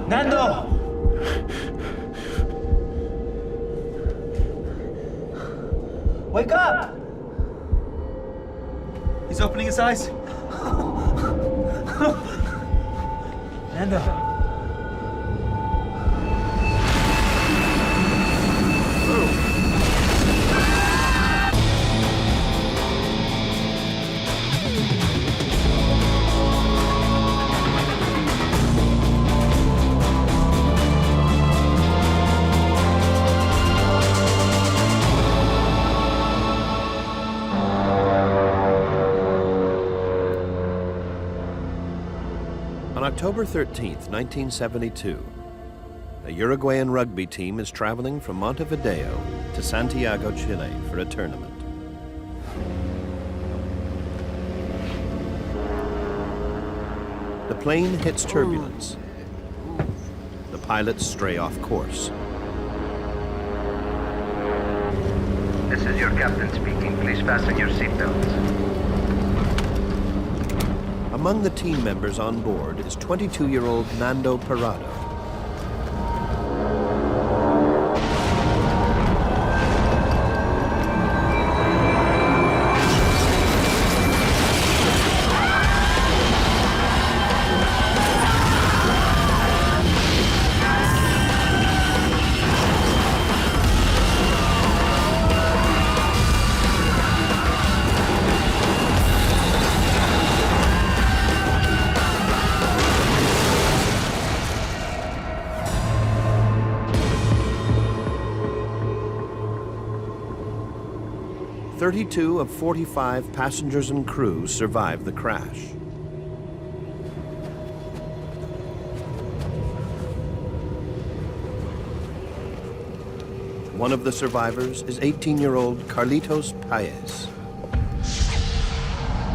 Nando! Wake up! He's opening his eyes. Nando. On October 13th, 1972, a Uruguayan rugby team is traveling from Montevideo to Santiago, Chile for a tournament. The plane hits turbulence. The pilots stray off course. This is your captain speaking. Please fasten your seatbelts. Among the team members on board is 22-year-old Nando Parado. Thirty-two of 45 passengers and crew survived the crash. One of the survivors is 18-year-old Carlitos Paez.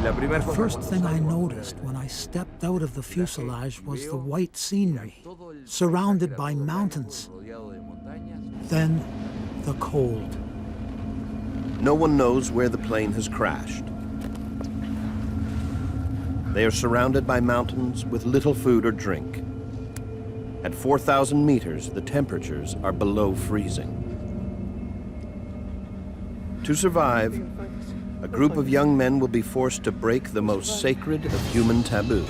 The first thing I noticed when I stepped out of the fuselage was the white scenery, surrounded by mountains. Then, the cold. No one knows where the plane has crashed. They are surrounded by mountains with little food or drink. At 4,000 meters, the temperatures are below freezing. To survive, a group of young men will be forced to break the most sacred of human taboos.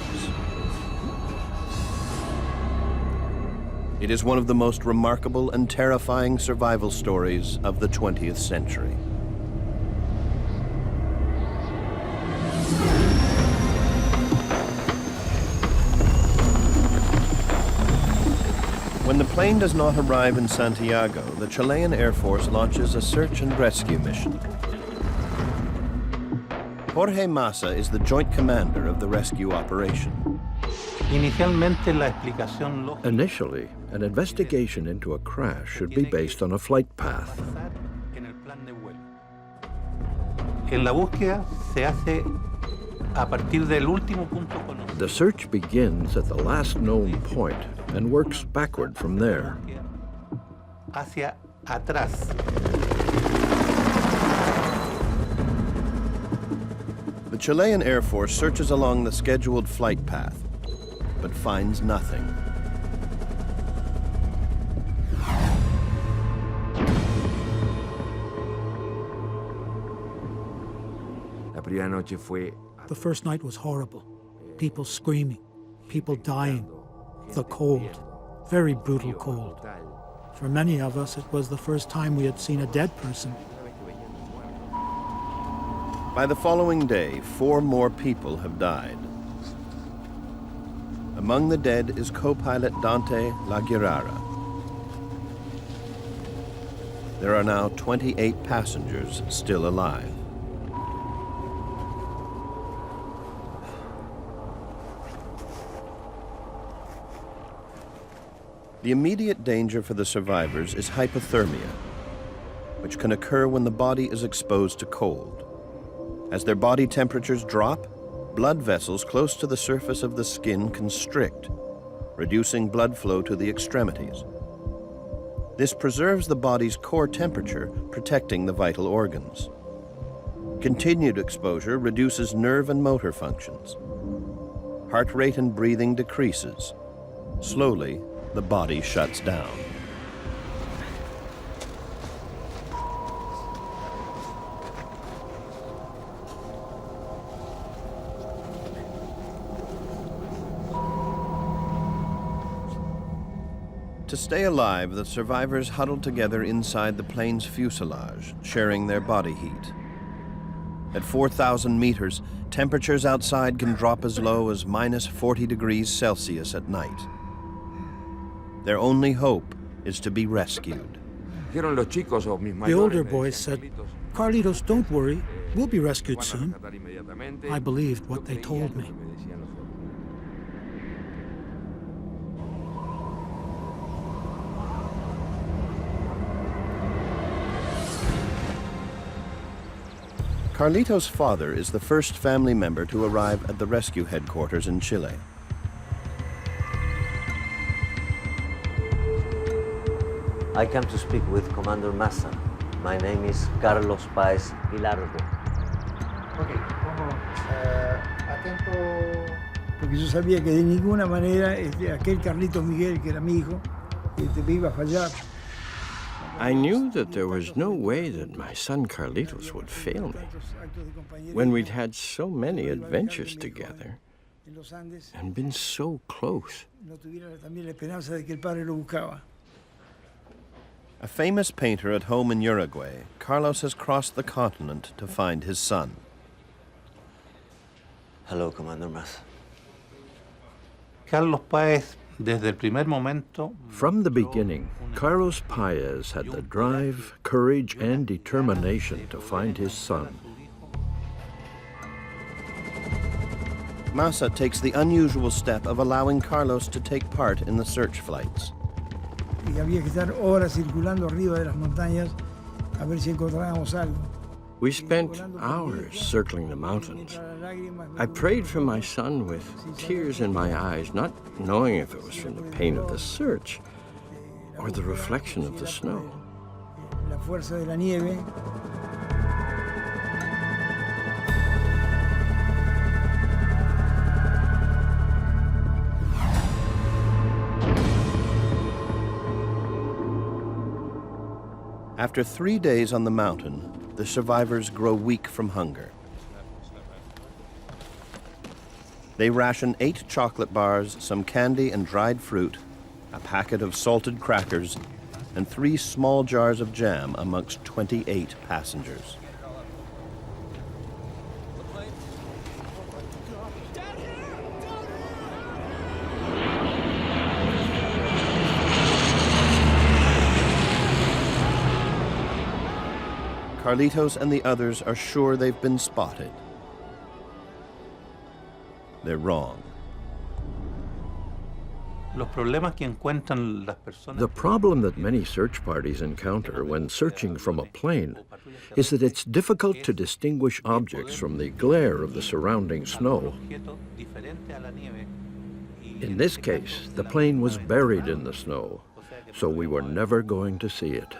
It is one of the most remarkable and terrifying survival stories of the 20th century. When the plane does not arrive in Santiago, the Chilean Air Force launches a search and rescue mission. Jorge Massa is the joint commander of the rescue operation. Initially, an investigation into a crash should be based on a flight path. The search begins at the last known point and works backward from there. The Chilean Air Force searches along the scheduled flight path, but finds nothing. The first night was horrible. People screaming, people dying, the cold, very brutal cold. For many of us, it was the first time we had seen a dead person. By the following day, 4 more people have died. Among the dead is co-pilot Dante Laguirara. There are now 28 passengers still alive. The immediate danger for the survivors is hypothermia, which can occur when the body is exposed to cold. As their body temperatures drop, blood vessels close to the surface of the skin constrict, reducing blood flow to the extremities. This preserves the body's core temperature, protecting the vital organs. Continued exposure reduces nerve and motor functions. Heart rate and breathing decreases. Slowly, the body shuts down. To stay alive, the survivors huddled together inside the plane's fuselage, sharing their body heat. At 4,000 meters, temperatures outside can drop as low as minus 40 degrees Celsius at night. Their only hope is to be rescued. The older boys said, "Carlitos, don't worry, we'll be rescued soon." I believed what they told me. Carlitos' father is the first family member to arrive at the rescue headquarters in Chile. I come to speak with Commander Massa. My name is Carlos Páez Hilardo. Ok, vamos atento, porque yo sabía que de ninguna manera aquel Carlitos Miguel, que era mi hijo, me iba a fallar. I knew that there was no way that my son Carlitos would fail me when we'd had so many adventures together and been so close. A famous painter at home in Uruguay, Carlos has crossed the continent to find his son. Hello, Commander Massa. Carlos Páez, desde el primer momento. From the beginning, Carlos Páez had the drive, courage, and determination to find his son. Massa takes the unusual step of allowing Carlos to take part in the search flights. Y había que estar horas circulando arriba de las montañas a ver si encontrábamos algo. We spent hours circling the mountains. I prayed for my son with tears in my eyes, not knowing if it was from the pain of the search or the reflection of the snow. La fuerza de la nieve. After 3 days on the mountain, the survivors grow weak from hunger. They ration 8 chocolate bars, some candy and dried fruit, a packet of salted crackers, and 3 small jars of jam amongst 28 passengers. Carlitos and the others are sure they've been spotted. They're wrong. Los problemas que encuentran las personas. The problem that many search parties encounter when searching from a plane is that it's difficult to distinguish objects from the glare of the surrounding snow. In this case, the plane was buried in the snow, so we were never going to see it.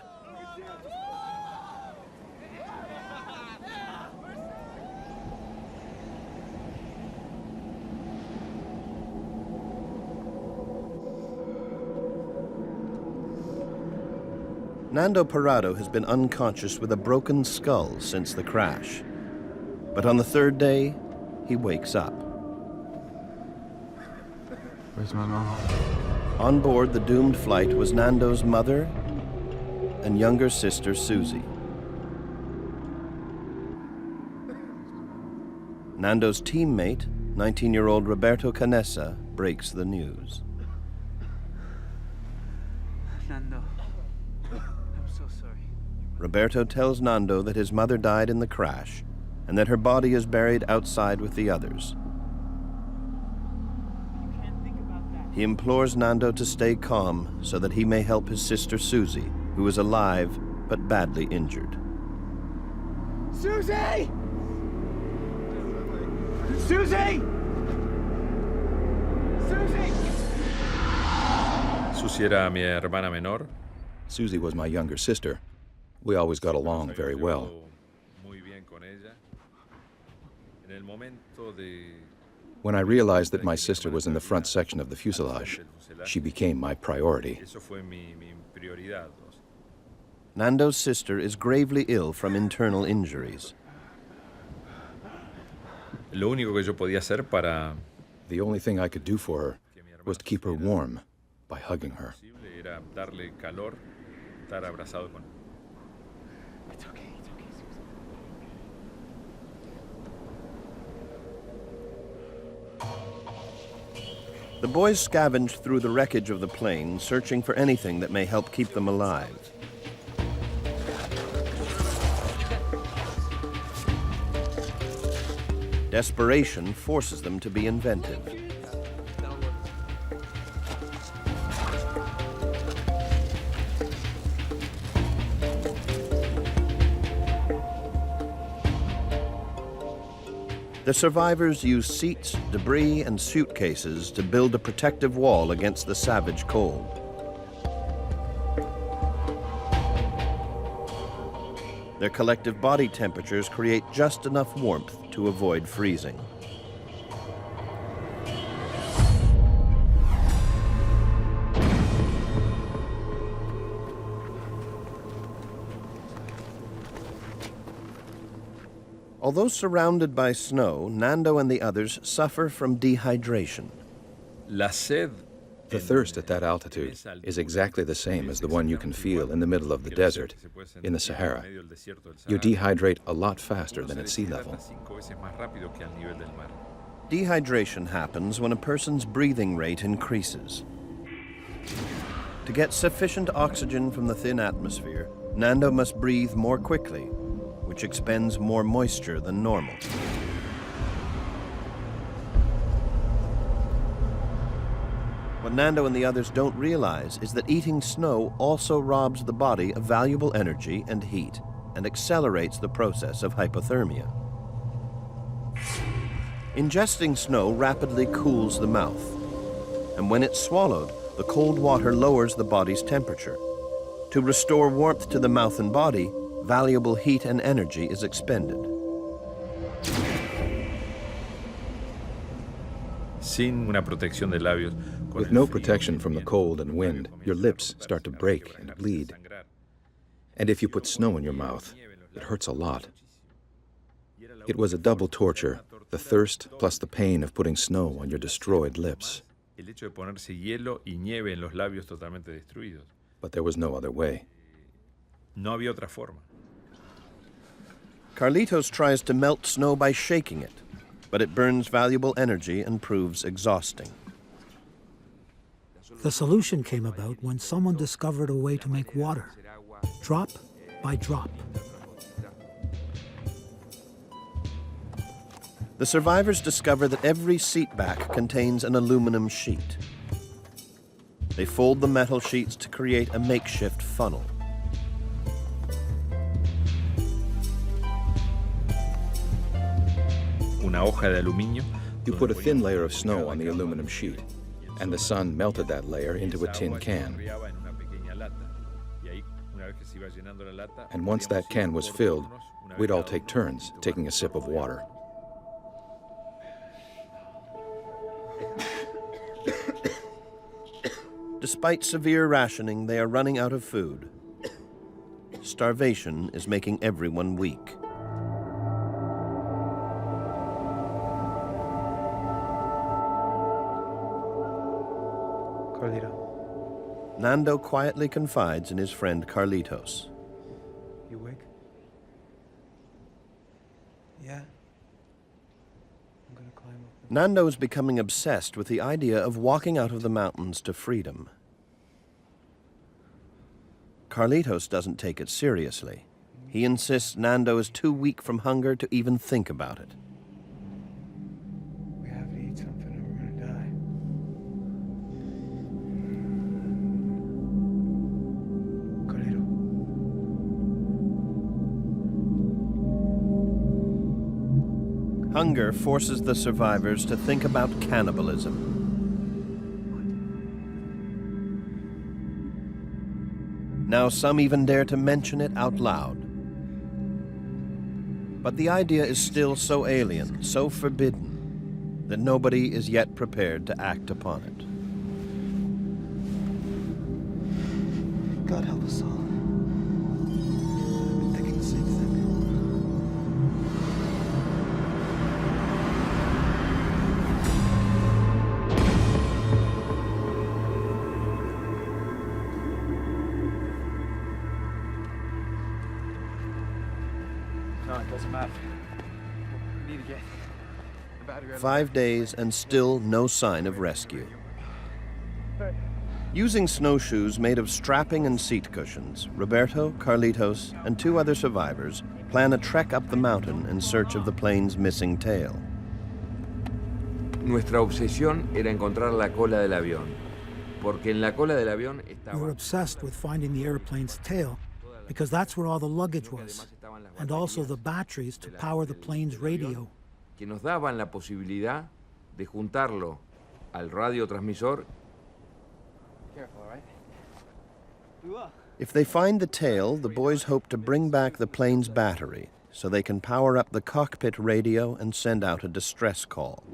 Nando Parado has been unconscious with a broken skull since the crash. But on the 3rd day, he wakes up. Where's my mom? On board the doomed flight was Nando's mother and younger sister, Susie. Nando's teammate, 19-year-old Roberto Canessa, breaks the news. Nando. So sorry. Roberto tells Nando that his mother died in the crash and that her body is buried outside with the others. He implores Nando to stay calm so that he may help his sister Susie, who is alive but badly injured. Susie! Susie! Susie! Susie era mi hermana menor. Susie was my younger sister. We always got along very well. When I realized that my sister was in the front section of the fuselage, she became my priority. Nando's sister is gravely ill from internal injuries. Lo único que yo podía hacer para The only thing I could do for her was to keep her warm by hugging her. era darle calor, estar abrazado con. The boys scavenge through the wreckage of the plane, searching for anything that may help keep them alive. Desperation forces them to be inventive. The survivors use seats, debris, and suitcases to build a protective wall against the savage cold. Their collective body temperatures create just enough warmth to avoid freezing. Although surrounded by snow, Nando and the others suffer from dehydration. La sed. The thirst at that altitude is exactly the same as the one you can feel in the middle of the desert, in the Sahara. You dehydrate a lot faster than at sea level. Dehydration happens when a person's breathing rate increases. To get sufficient oxygen from the thin atmosphere, Nando must breathe more quickly, which expends more moisture than normal. What Nando and the others don't realize is that eating snow also robs the body of valuable energy and heat and accelerates the process of hypothermia. Ingesting snow rapidly cools the mouth, and when it's swallowed, the cold water lowers the body's temperature. To restore warmth to the mouth and body, valuable heat and energy is expended. Sin una protección de labios. With no protection from the cold and wind, your lips start to break and bleed. And if you put snow in your mouth, it hurts a lot. It was a double torture, the thirst plus the pain of putting snow on your destroyed lips. El hecho de ponerse hielo y nieve en los labios totalmente destruidos. But there was no other way. No había otra forma. Carlitos tries to melt snow by shaking it, but it burns valuable energy and proves exhausting. The solution came about when someone discovered a way to make water, drop by drop. The survivors discover that every seat back contains an aluminum sheet. They fold the metal sheets to create a makeshift funnel. Una hoja de aluminio. You put a thin layer of snow on the aluminum sheet, and the sun melted that layer into a tin can. And once that can was filled, we'd all take turns taking a sip of water. Despite severe rationing, they are running out of food. Starvation is making everyone weak. Carlito. Nando quietly confides in his friend Carlitos. You awake? Yeah. I'm gonna climb up. Nando is becoming obsessed with the idea of walking out of the mountains to freedom. Carlitos doesn't take it seriously. He insists Nando is too weak from hunger to even think about it. We have to eat something or we're gonna die. Carlito. Hunger forces the survivors to think about cannibalism. Now some even dare to mention it out loud. But the idea is still so alien, so forbidden, that nobody is yet prepared to act upon it. God help us all. I've been thinking the same thing. No, it doesn't matter. We need to get the battery. 5 days and still no sign of rescue. Using snowshoes made of strapping and seat cushions, Roberto, Carlitos, and 2 other survivors plan a trek up the mountain in search of the plane's missing tail. Nuestra obsesión era encontrar la cola del avión, porque en la cola del avión We estaba. were obsessed with finding the airplane's tail because that's where all the luggage was, and also the batteries to power the plane's radio. Que nos daban la posibilidad de juntarlo al radiotransmisor. Careful, all right? We will. If they find the tail, the boys hope to bring back the plane's battery so they can power up the cockpit radio and send out a distress call.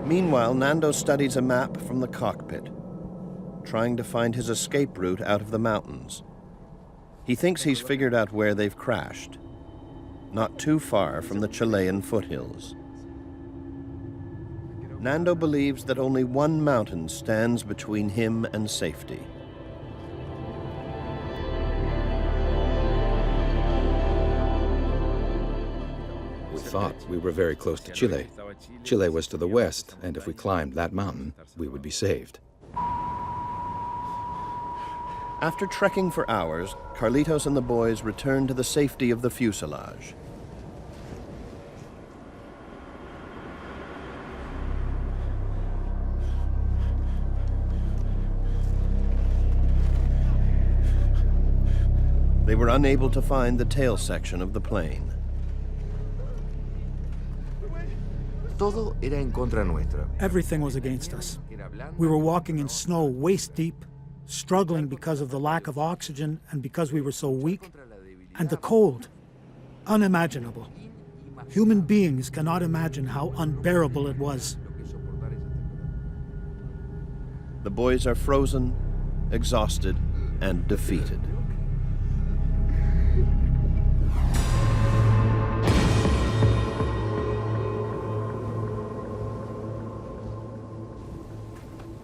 Meanwhile, Nando studies a map from the cockpit, trying to find his escape route out of the mountains. He thinks he's figured out where they've crashed, not too far from the Chilean foothills. Nando believes that only one mountain stands between him and safety. We thought we were very close to Chile. Chile was to the west, and if we climbed that mountain, we would be saved. After trekking for hours, Carlitos and the boys return to the safety of the fuselage. They were unable to find the tail section of the plane. Todo era en contra nuestra. Everything was against us. We were walking in snow waist deep, struggling because of the lack of oxygen and because we were so weak. And the cold, unimaginable. Human beings cannot imagine how unbearable it was. The boys are frozen, exhausted, and defeated.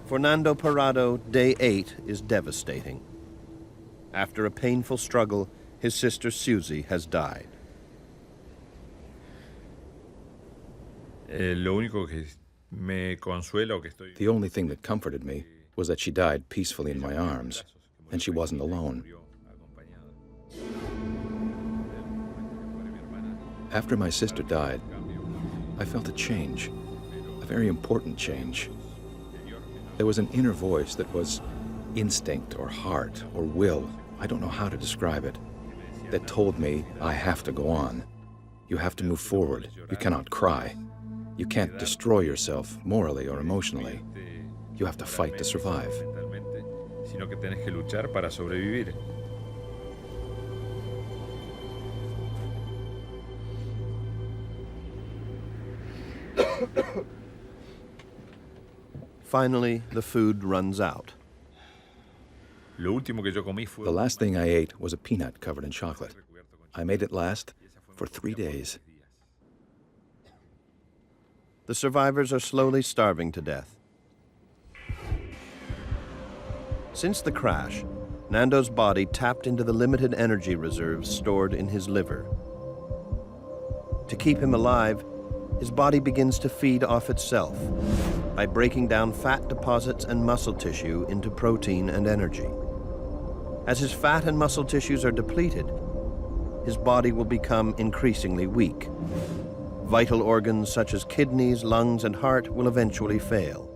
For Nando Parrado, day 8 is devastating. After a painful struggle, his sister Susie has died. The only thing that comforted me was that she died peacefully in my arms, and she wasn't alone. After my sister died, I felt a change, a very important change. There was an inner voice that was instinct or heart or will, I don't know how to describe it, that told me I have to go on. You have to move forward. You cannot cry. You can't destroy yourself morally or emotionally. You have to fight to survive. Sino que tenés que luchar para sobrevivir. Finally, the food runs out. The last thing I ate was a peanut covered in chocolate. I made it last for 3 days. The survivors are slowly starving to death. Since the crash, Nando's body tapped into the limited energy reserves stored in his liver. To keep him alive, his body begins to feed off itself by breaking down fat deposits and muscle tissue into protein and energy. As his fat and muscle tissues are depleted, his body will become increasingly weak. Vital organs such as kidneys, lungs, and heart will eventually fail.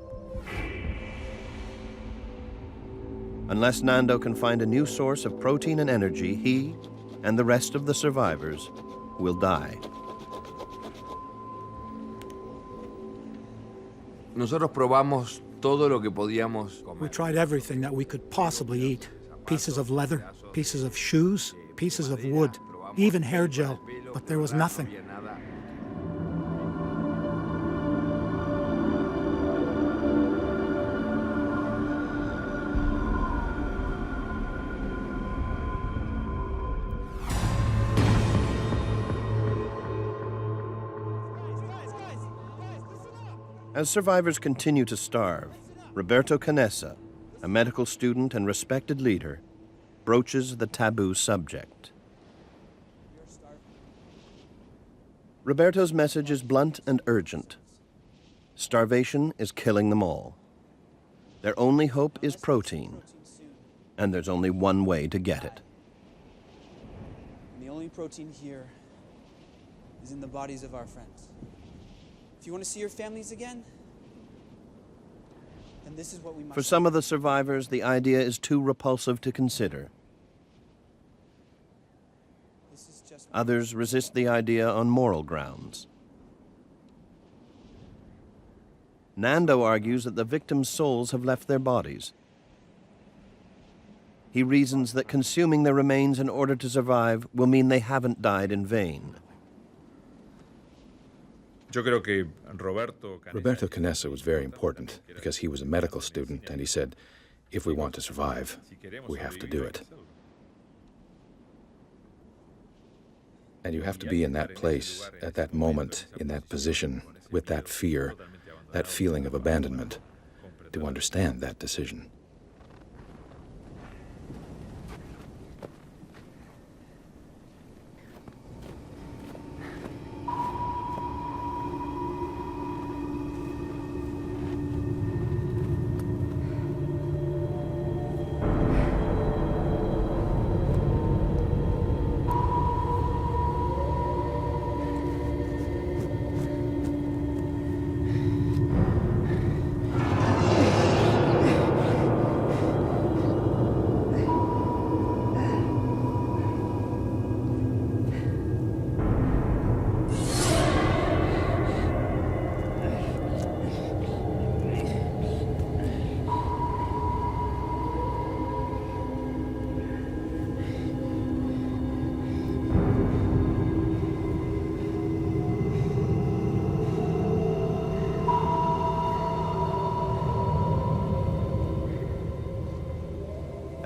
Unless Nando can find a new source of protein and energy, he and the rest of the survivors will die. Nosotros probamos todo lo que podíamos We comer. tried everything that we could possibly eat. Pieces of leather, pieces of shoes, pieces of wood, even hair gel, but there was nothing. As survivors continue to starve, Roberto Canessa, a medical student and respected leader, broaches the taboo subject. Roberto's message is blunt and urgent. Starvation is killing them all. Their only hope is protein, and there's only one way to get it. And the only protein here is in the bodies of our friends. If you want to see your families again, then this is what we must For some of the survivors, the idea is too repulsive to consider. Others resist the idea on moral grounds. Nando argues that the victims' souls have left their bodies. He reasons that consuming their remains in order to survive will mean they haven't died in vain. Roberto Canessa was very important because he was a medical student, and he said, if we want to survive, we have to do it. And you have to be in that place, at that moment, in that position, with that fear, that feeling of abandonment, to understand that decision.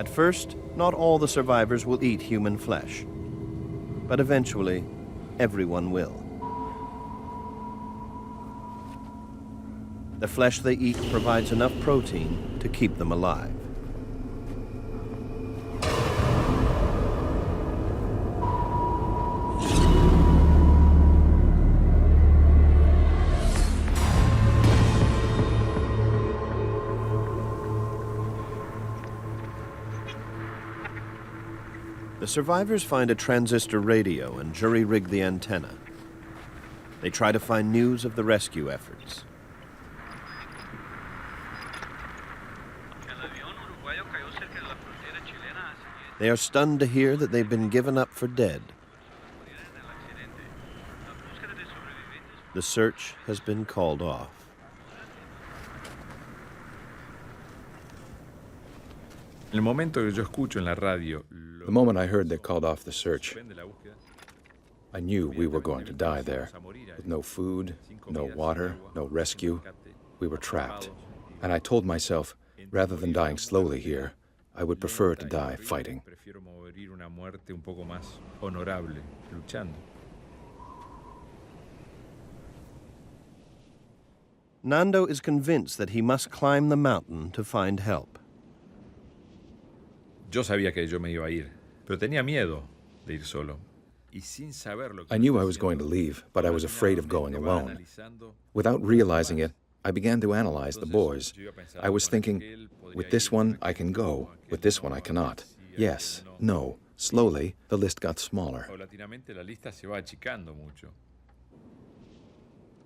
At first, not all the survivors will eat human flesh, but eventually, everyone will. The flesh they eat provides enough protein to keep them alive. The survivors find a transistor radio and jury-rig the antenna. They try to find news of the rescue efforts. They are stunned to hear that they've been given up for dead. The search has been called off. El momento que yo escucho en la radio, The moment I heard they called off the search, I knew we were going to die there, with no food, no water, no rescue. We were trapped. And I told myself, rather than dying slowly here, I would prefer to die fighting. prefiero morir una muerte un poco más honorable, luchando. Nando is convinced that he must climb the mountain to find help. Yo sabía que yo me iba a ir, pero tenía miedo de ir solo. Y sin saber lo que I knew I was going to leave, but I was afraid of going alone. Without realizing it, I began to analyze the boys. I was thinking, with this one I can go, with this one I cannot. Yes, no. Slowly, the list got smaller. Paulatinamente la lista se va achicando mucho.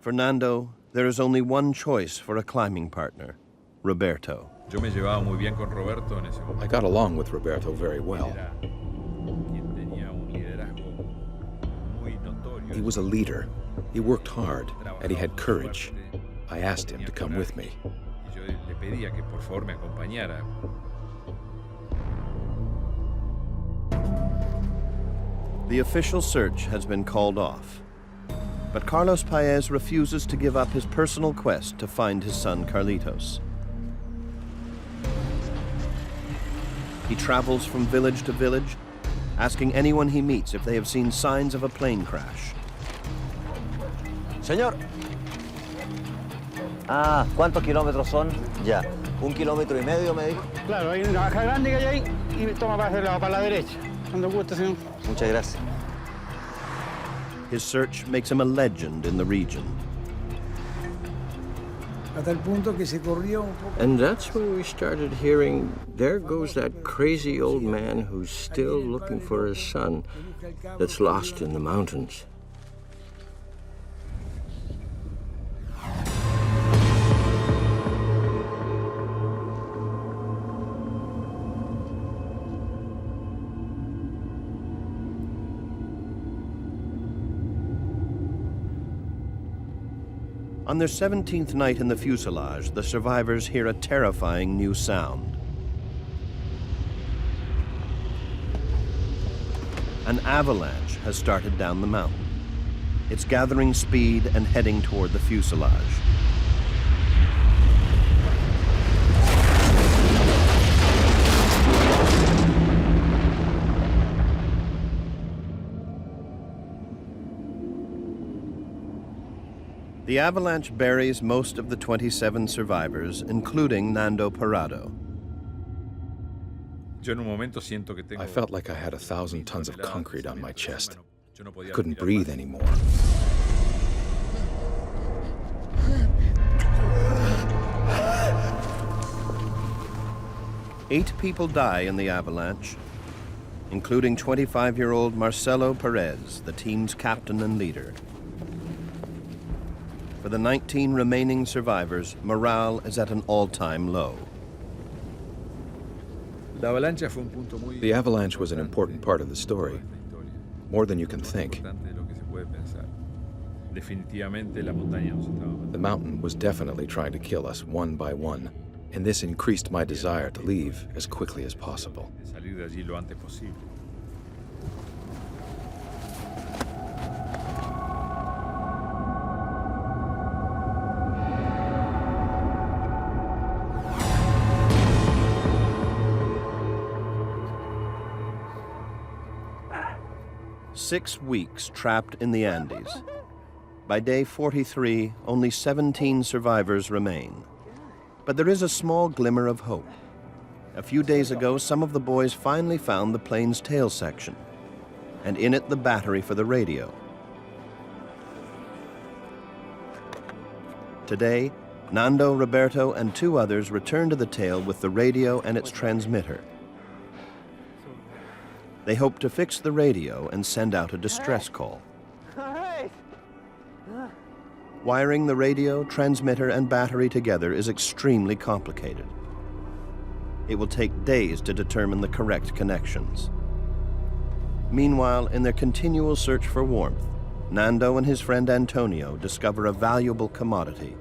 For Nando, there is only one choice for a climbing partner, Roberto. Yo me llevaba muy bien con Roberto en ese momento. I got along with Roberto very well. Quien tenía un liderazgo muy notorio. He was a leader. He worked hard, and he had courage. I asked him to come with me. Yo le pedía que por favor me acompañara. The official search has been called off, but Carlos Paez refuses to give up his personal quest to find his son Carlitos. He travels from village to village, asking anyone he meets if they have seen signs of a plane crash. Señor. Ah, ¿cuántos kilómetros son? Ya. 1,5 kilómetros me dijo. Claro, hay una baja grande que hay ahí y toma para el lado, para la derecha. Cuando guste, señor. Muchas gracias. His search makes him a legend in the region. Hasta el punto que se corrió un poco. And that's when we started hearing, there goes that crazy old man who's still looking for his son that's lost in the mountains. On their 17th night in the fuselage, the survivors hear a terrifying new sound. An avalanche has started down the mountain. It's gathering speed and heading toward the fuselage. The avalanche buries most of the 27 survivors, including Nando Parrado. I felt like I had 1,000 tons of concrete on my chest. I couldn't breathe anymore. Eight people die in the avalanche, including 25-year-old Marcelo Perez, the team's captain and leader. For the 19 remaining survivors, morale is at an all-time low. The avalanche was an important part of the story, more than you can think. The mountain was definitely trying to kill us one by one, and this increased my desire to leave as quickly as possible. 6 weeks trapped in the Andes. By day 43, only 17 survivors remain. But there is a small glimmer of hope. A few days ago, some of the boys finally found the plane's tail section, and in it the battery for the radio. Today, Nando, Roberto, and 2 others return to the tail with the radio and its transmitter. They hope to fix the radio and send out a distress call. Wiring the radio, transmitter, and battery together is extremely complicated. It will take days to determine the correct connections. Meanwhile, in their continual search for warmth, Nando and his friend Antonio discover a valuable commodity: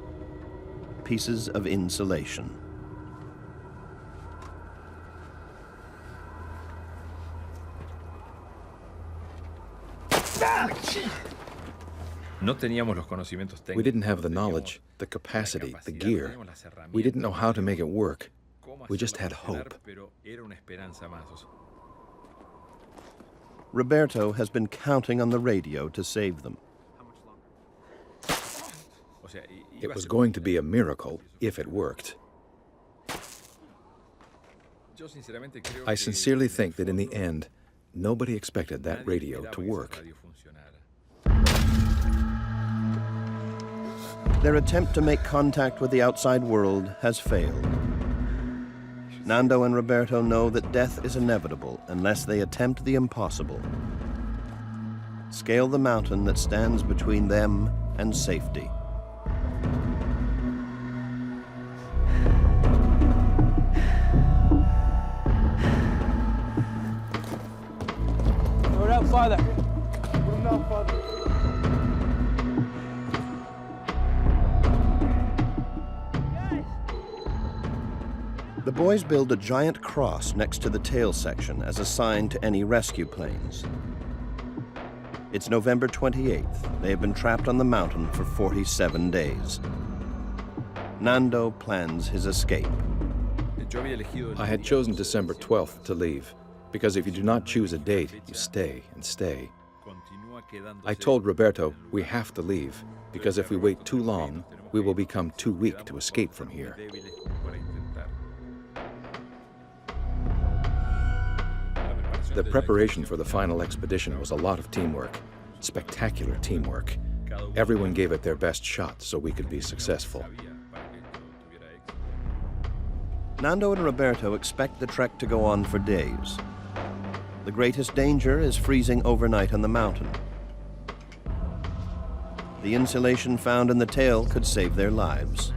pieces of insulation. We didn't have the knowledge, the capacity, the gear. We didn't know how to make it work. We just had hope. Roberto has been counting on the radio to save them. It was going to be a miracle if it worked. I sincerely think that in the end, nobody expected that radio to work. Their attempt to make contact with the outside world has failed. Nando and Roberto know that death is inevitable unless they attempt the impossible: scale the mountain that stands between them and safety. We're out farther. The boys build a giant cross next to the tail section as a sign to any rescue planes. It's November 28th. They have been trapped on the mountain for 47 days. Nando plans his escape. I had chosen December 12th to leave, because if you do not choose a date, you stay and stay. I told Roberto we have to leave, because if we wait too long, we will become too weak to escape from here. The preparation for the final expedition was a lot of teamwork, spectacular teamwork. Everyone gave it their best shot so we could be successful. Nando and Roberto expect the trek to go on for days. The greatest danger is freezing overnight on the mountain. The insulation found in the tail could save their lives.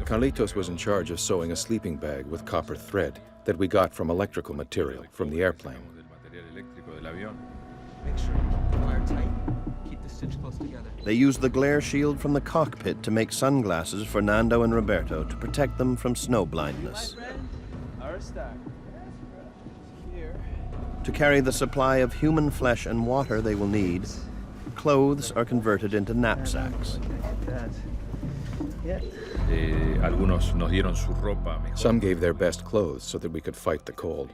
Carlitos was in charge of sewing a sleeping bag with copper thread that we got from electrical material from the airplane. Make sure you wire tight. Keep the stitch close together. They used the glare shield from the cockpit to make sunglasses for Nando and Roberto to protect them from snow blindness. To carry the supply of human flesh and water they will need, clothes are converted into knapsacks. Some gave their best clothes so that we could fight the cold.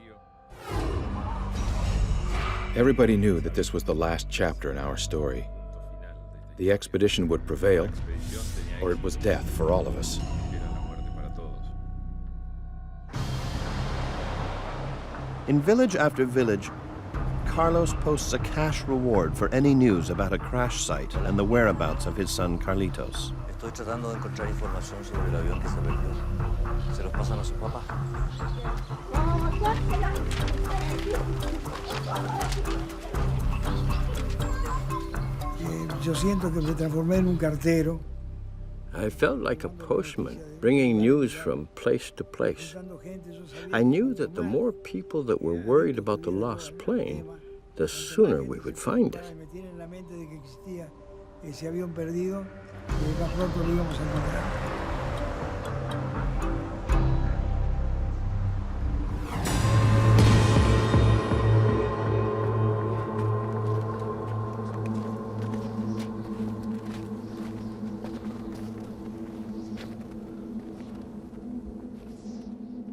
Everybody knew that this was the last chapter in our story. The expedition would prevail, or it was death for all of us. In village after village, Carlos posts a cash reward for any news about a crash site and the whereabouts of his son Carlitos. Estoy tratando de encontrar información sobre el avión que se perdió. ¿Se los pasan a su papá? Yo siento que me transformé en un cartero. I felt like a postman, bringing news from place to place. I knew that the more people that were worried about the lost plane, the sooner we would find it. Ese avión perdido, y más pronto lo íbamos a encontrar.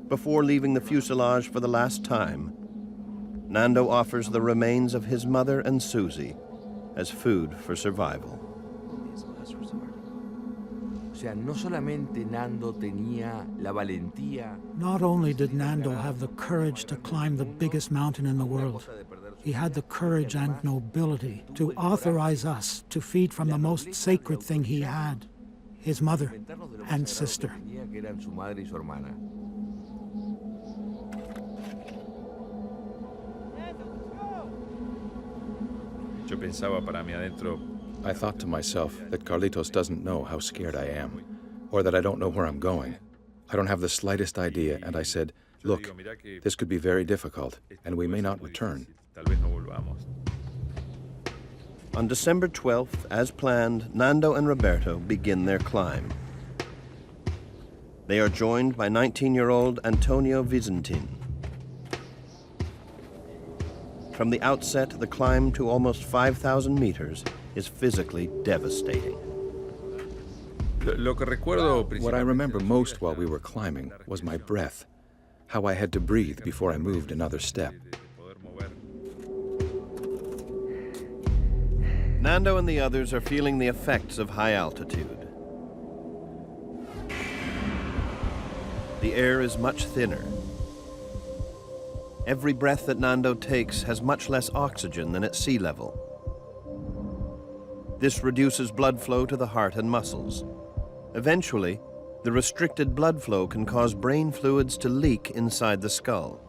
Before leaving the fuselage for the last time, Nando offers the remains of his mother and Susie as food for survival. Not only did Nando have the courage to climb the biggest mountain in the world, he had the courage and nobility to authorize us to feed from the most sacred thing he had, his mother and sister. I thought to myself that Carlitos doesn't know how scared I am, or that I don't know where I'm going. I don't have the slightest idea, and I said, look, this could be very difficult, and we may not return. On December 12th, as planned, Nando and Roberto begin their climb. They are joined by 19-year-old Antonio Vicentin. From the outset, the climb to almost 5,000 meters is physically devastating. What I remember most while we were climbing was my breath, how I had to breathe before I moved another step. Nando and the others are feeling the effects of high altitude. The air is much thinner. Every breath that Nando takes has much less oxygen than at sea level. This reduces blood flow to the heart and muscles. Eventually, the restricted blood flow can cause brain fluids to leak inside the skull.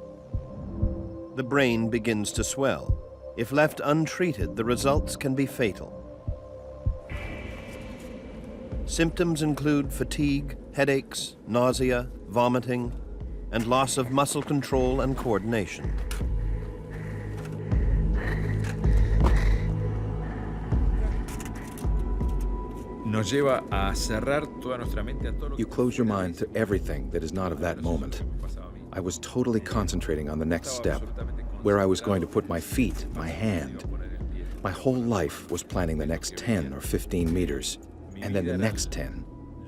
The brain begins to swell. If left untreated, the results can be fatal. Symptoms include fatigue, headaches, nausea, vomiting, and loss of muscle control and coordination. nos lleva a cerrar toda nuestra mente a todo lo que You close your mind to everything that is not of that moment. I was totally concentrating on the next step, where I was going to put my feet, my hand. My whole life was planning the next 10 or 15 meters, and then the next 10.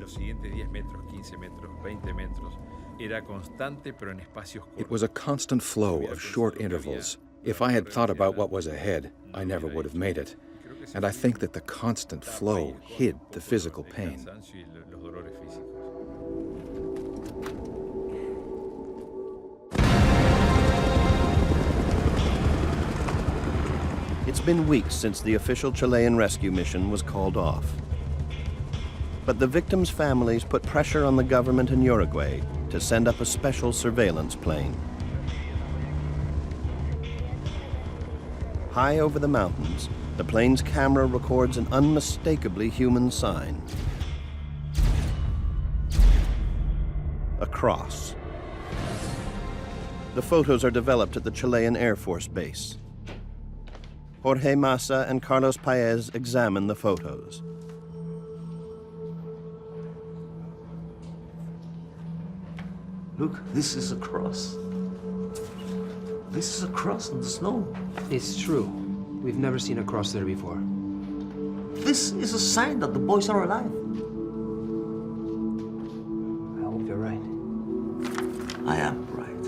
los siguientes 10 metros, 15 metros, 20 metros. Era constante, pero en espacios cortos. It was a constant flow of short intervals. If I had thought about what was ahead, I never would have made it. And I think that the constant flow hid the physical pain. It's been weeks since the official Chilean rescue mission was called off. But the victims' families put pressure on the government in Uruguay to send up a special surveillance plane. High over the mountains, the plane's camera records an unmistakably human sign. A cross. The photos are developed at the Chilean Air Force Base. Jorge Massa and Carlos Paez examine the photos. Look, this is a cross. This is a cross on the snow. It's true. We've never seen a cross there before. This is a sign that the boys are alive. I hope you're right. I am right.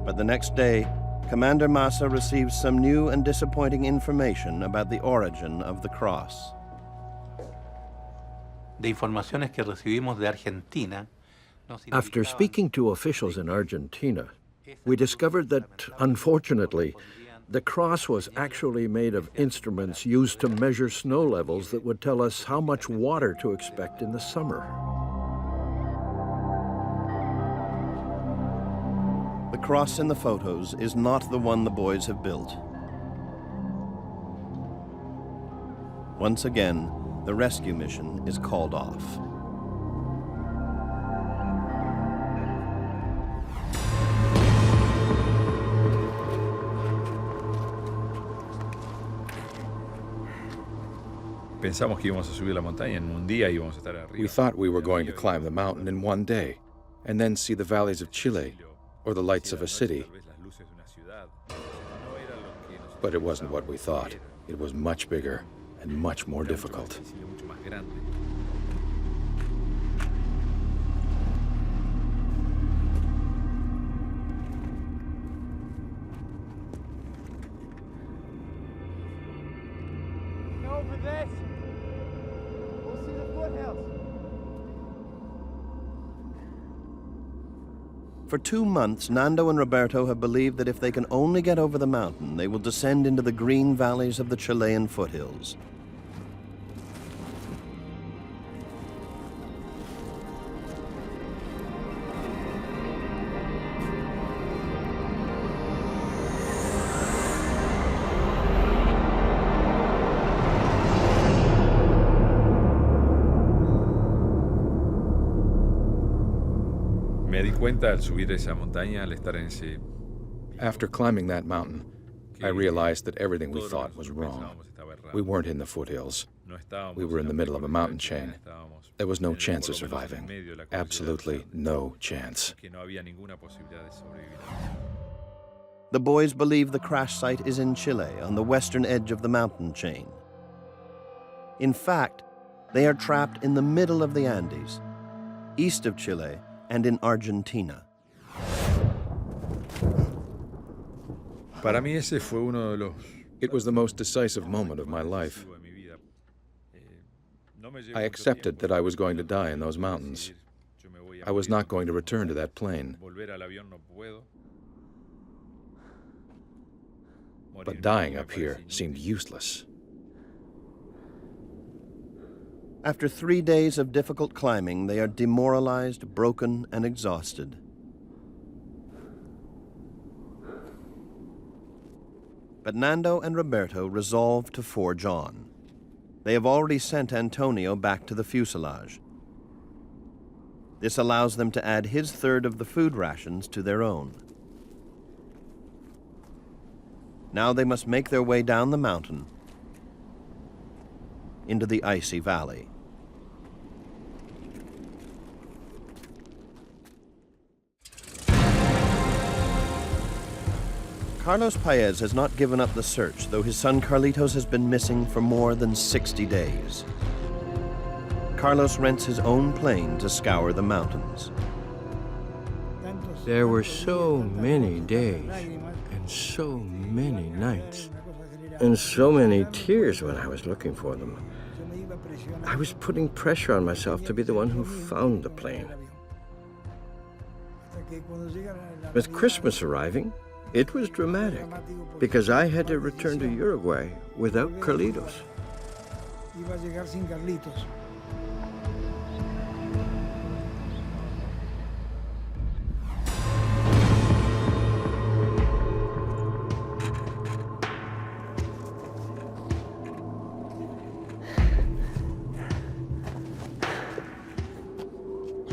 But the next day, Commander Massa receives some new and disappointing information about the origin of the cross. De informaciones que recibimos de Argentina. After speaking to officials in Argentina, we discovered that, unfortunately, the cross was actually made of instruments used to measure snow levels that would tell us how much water to expect in the summer. The cross in the photos is not the one the boys have built. Once again, the rescue mission is called off. Pensamos que íbamos a subir la montaña en un día y íbamos a estar arriba. We thought we were going to climb the mountain in one day, and then see the valleys of Chile, or the lights of a city. But it wasn't what we thought. It was much bigger and much more difficult. Go for this. We'll see the foothills. For 2 months, Nando and Roberto have believed that if they can only get over the mountain, they will descend into the green valleys of the Chilean foothills. Me di cuenta al subir esa montaña, al estar en ese... After climbing that mountain, I realized that everything we thought was wrong. We weren't in the foothills. We were in the middle of a mountain chain. There was no chance of surviving. Absolutely no chance. The boys believe the crash site is in Chile, on the western edge of the mountain chain. In fact, they are trapped in the middle of the Andes, east of Chile and in Argentina. Para mí ese fue uno de los... It was the most decisive moment of my life. I accepted that I was going to die in those mountains. I was not going to return to that plane. But dying up here seemed useless. After 3 days of difficult climbing, they are demoralized, broken, and exhausted. But Nando and Roberto resolve to forge on. They have already sent Antonio back to the fuselage. This allows them to add his third of the food rations to their own. Now they must make their way down the mountain into the icy valley. Carlos Paez has not given up the search, though his son Carlitos has been missing for more than 60 days. Carlos rents his own plane to scour the mountains. There were so many days, and so many nights, and so many tears when I was looking for them. I was putting pressure on myself to be the one who found the plane. With Christmas arriving, it was dramatic, because I had to return to Uruguay without Carlitos.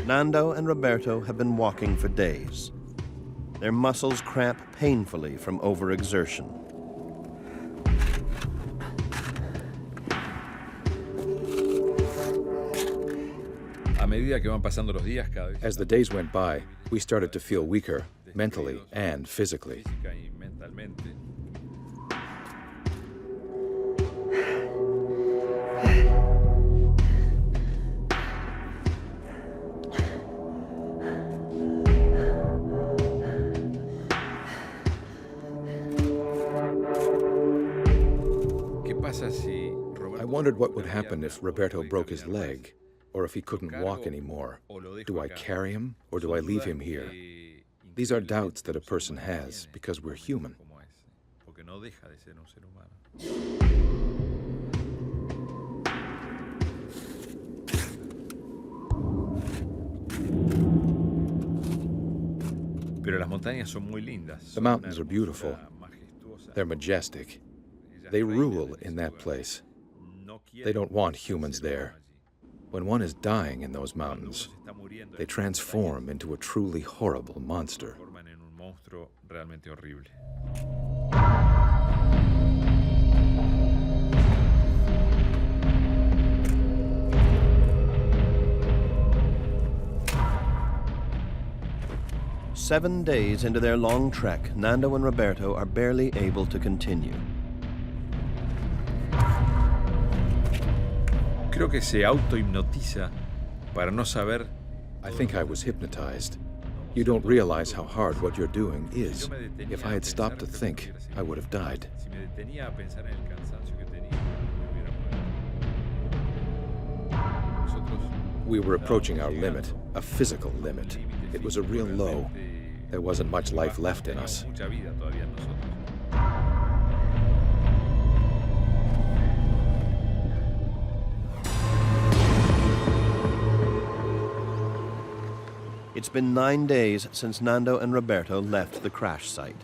Nando and Roberto have been walking for days. Their muscles cramp painfully from overexertion. As the days went by, we started to feel weaker, mentally and physically. I wondered what would happen if Roberto broke his leg, or if he couldn't walk anymore. Do I carry him, or do I leave him here? These are doubts that a person has, because we're human. The mountains are beautiful. They're majestic. They rule in that place. They don't want humans there. When one is dying in those mountains, they transform into a truly horrible monster. Seven days into their long trek, Nando and Roberto are barely able to continue. I think I was hypnotized. You don't realize how hard what you're doing is. If I had stopped to think, I would have died. We were approaching our limit, a physical limit. It was a real low. There wasn't much life left in us. It's been 9 days since Nando and Roberto left the crash site.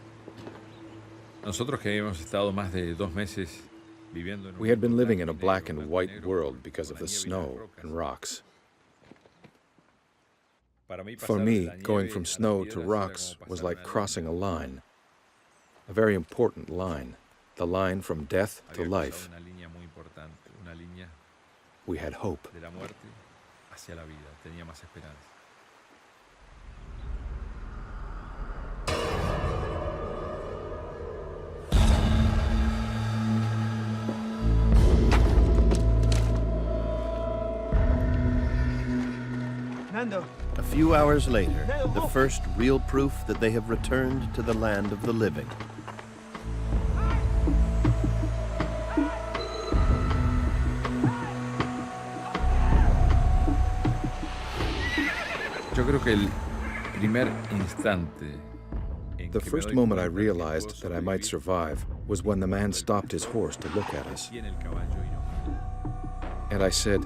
We had been living in a black and white world because of the snow and rocks. For me, going from snow to rocks was like crossing a line, a very important line, the line from death to life. We had hope. A few hours later, the first real proof that they have returned to the land of the living. The first moment I realized that I might survive was when the man stopped his horse to look at us. And I said,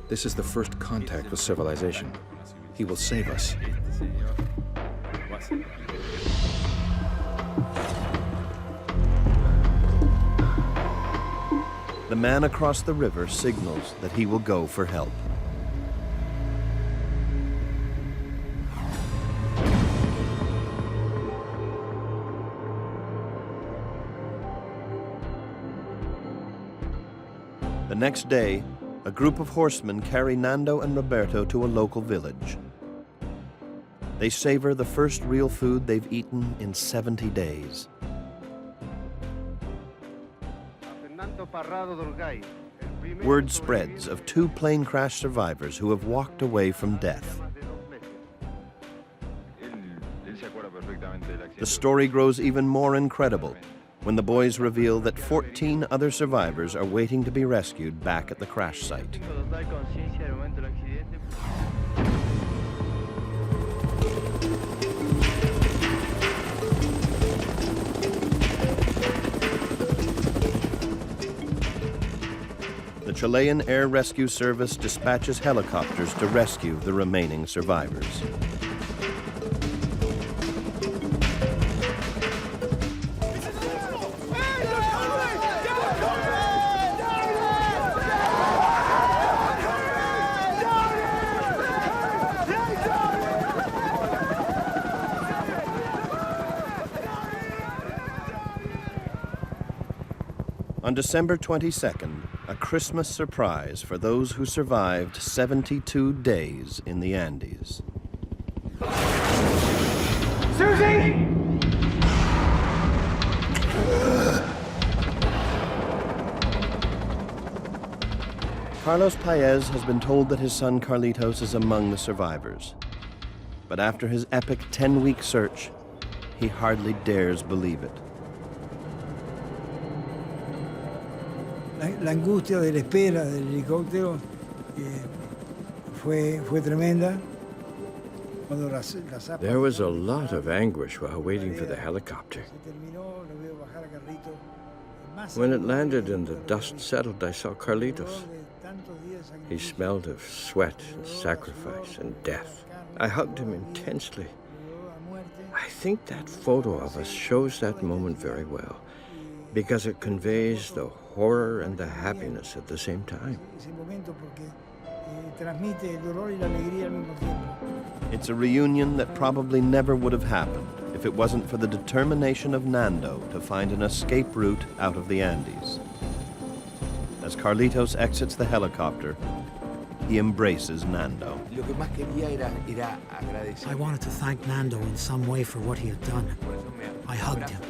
"This is the first contact with civilization. He will save us." The man across the river signals that he will go for help. The next day, a group of horsemen carry Nando and Roberto to a local village. They savor the first real food they've eaten in 70 days. Word spreads of 2 plane crash survivors who have walked away from death. The story grows even more incredible when the boys reveal that 14 other survivors are waiting to be rescued back at the crash site. The Chilean Air Rescue Service dispatches helicopters to rescue the remaining survivors. On December 22nd, a Christmas surprise for those who survived 72 days in the Andes. Susie! Carlos Paez has been told that his son Carlitos is among the survivors. But after his epic 10-week search, he hardly dares believe it. La angustia de la espera del helicóptero fue tremenda. There was a lot of anguish while waiting for the helicopter. When it landed and the dust settled, I saw Carlitos. He smelled of sweat and sacrifice and death. I hugged him intensely. I think that photo of us shows that moment very well, because it conveys the horror and the happiness at the same time. It's a reunion that probably never would have happened if it wasn't for the determination of Nando to find an escape route out of the Andes. As Carlitos exits the helicopter, he embraces Nando. I wanted to thank Nando in some way for what he had done. I hugged him.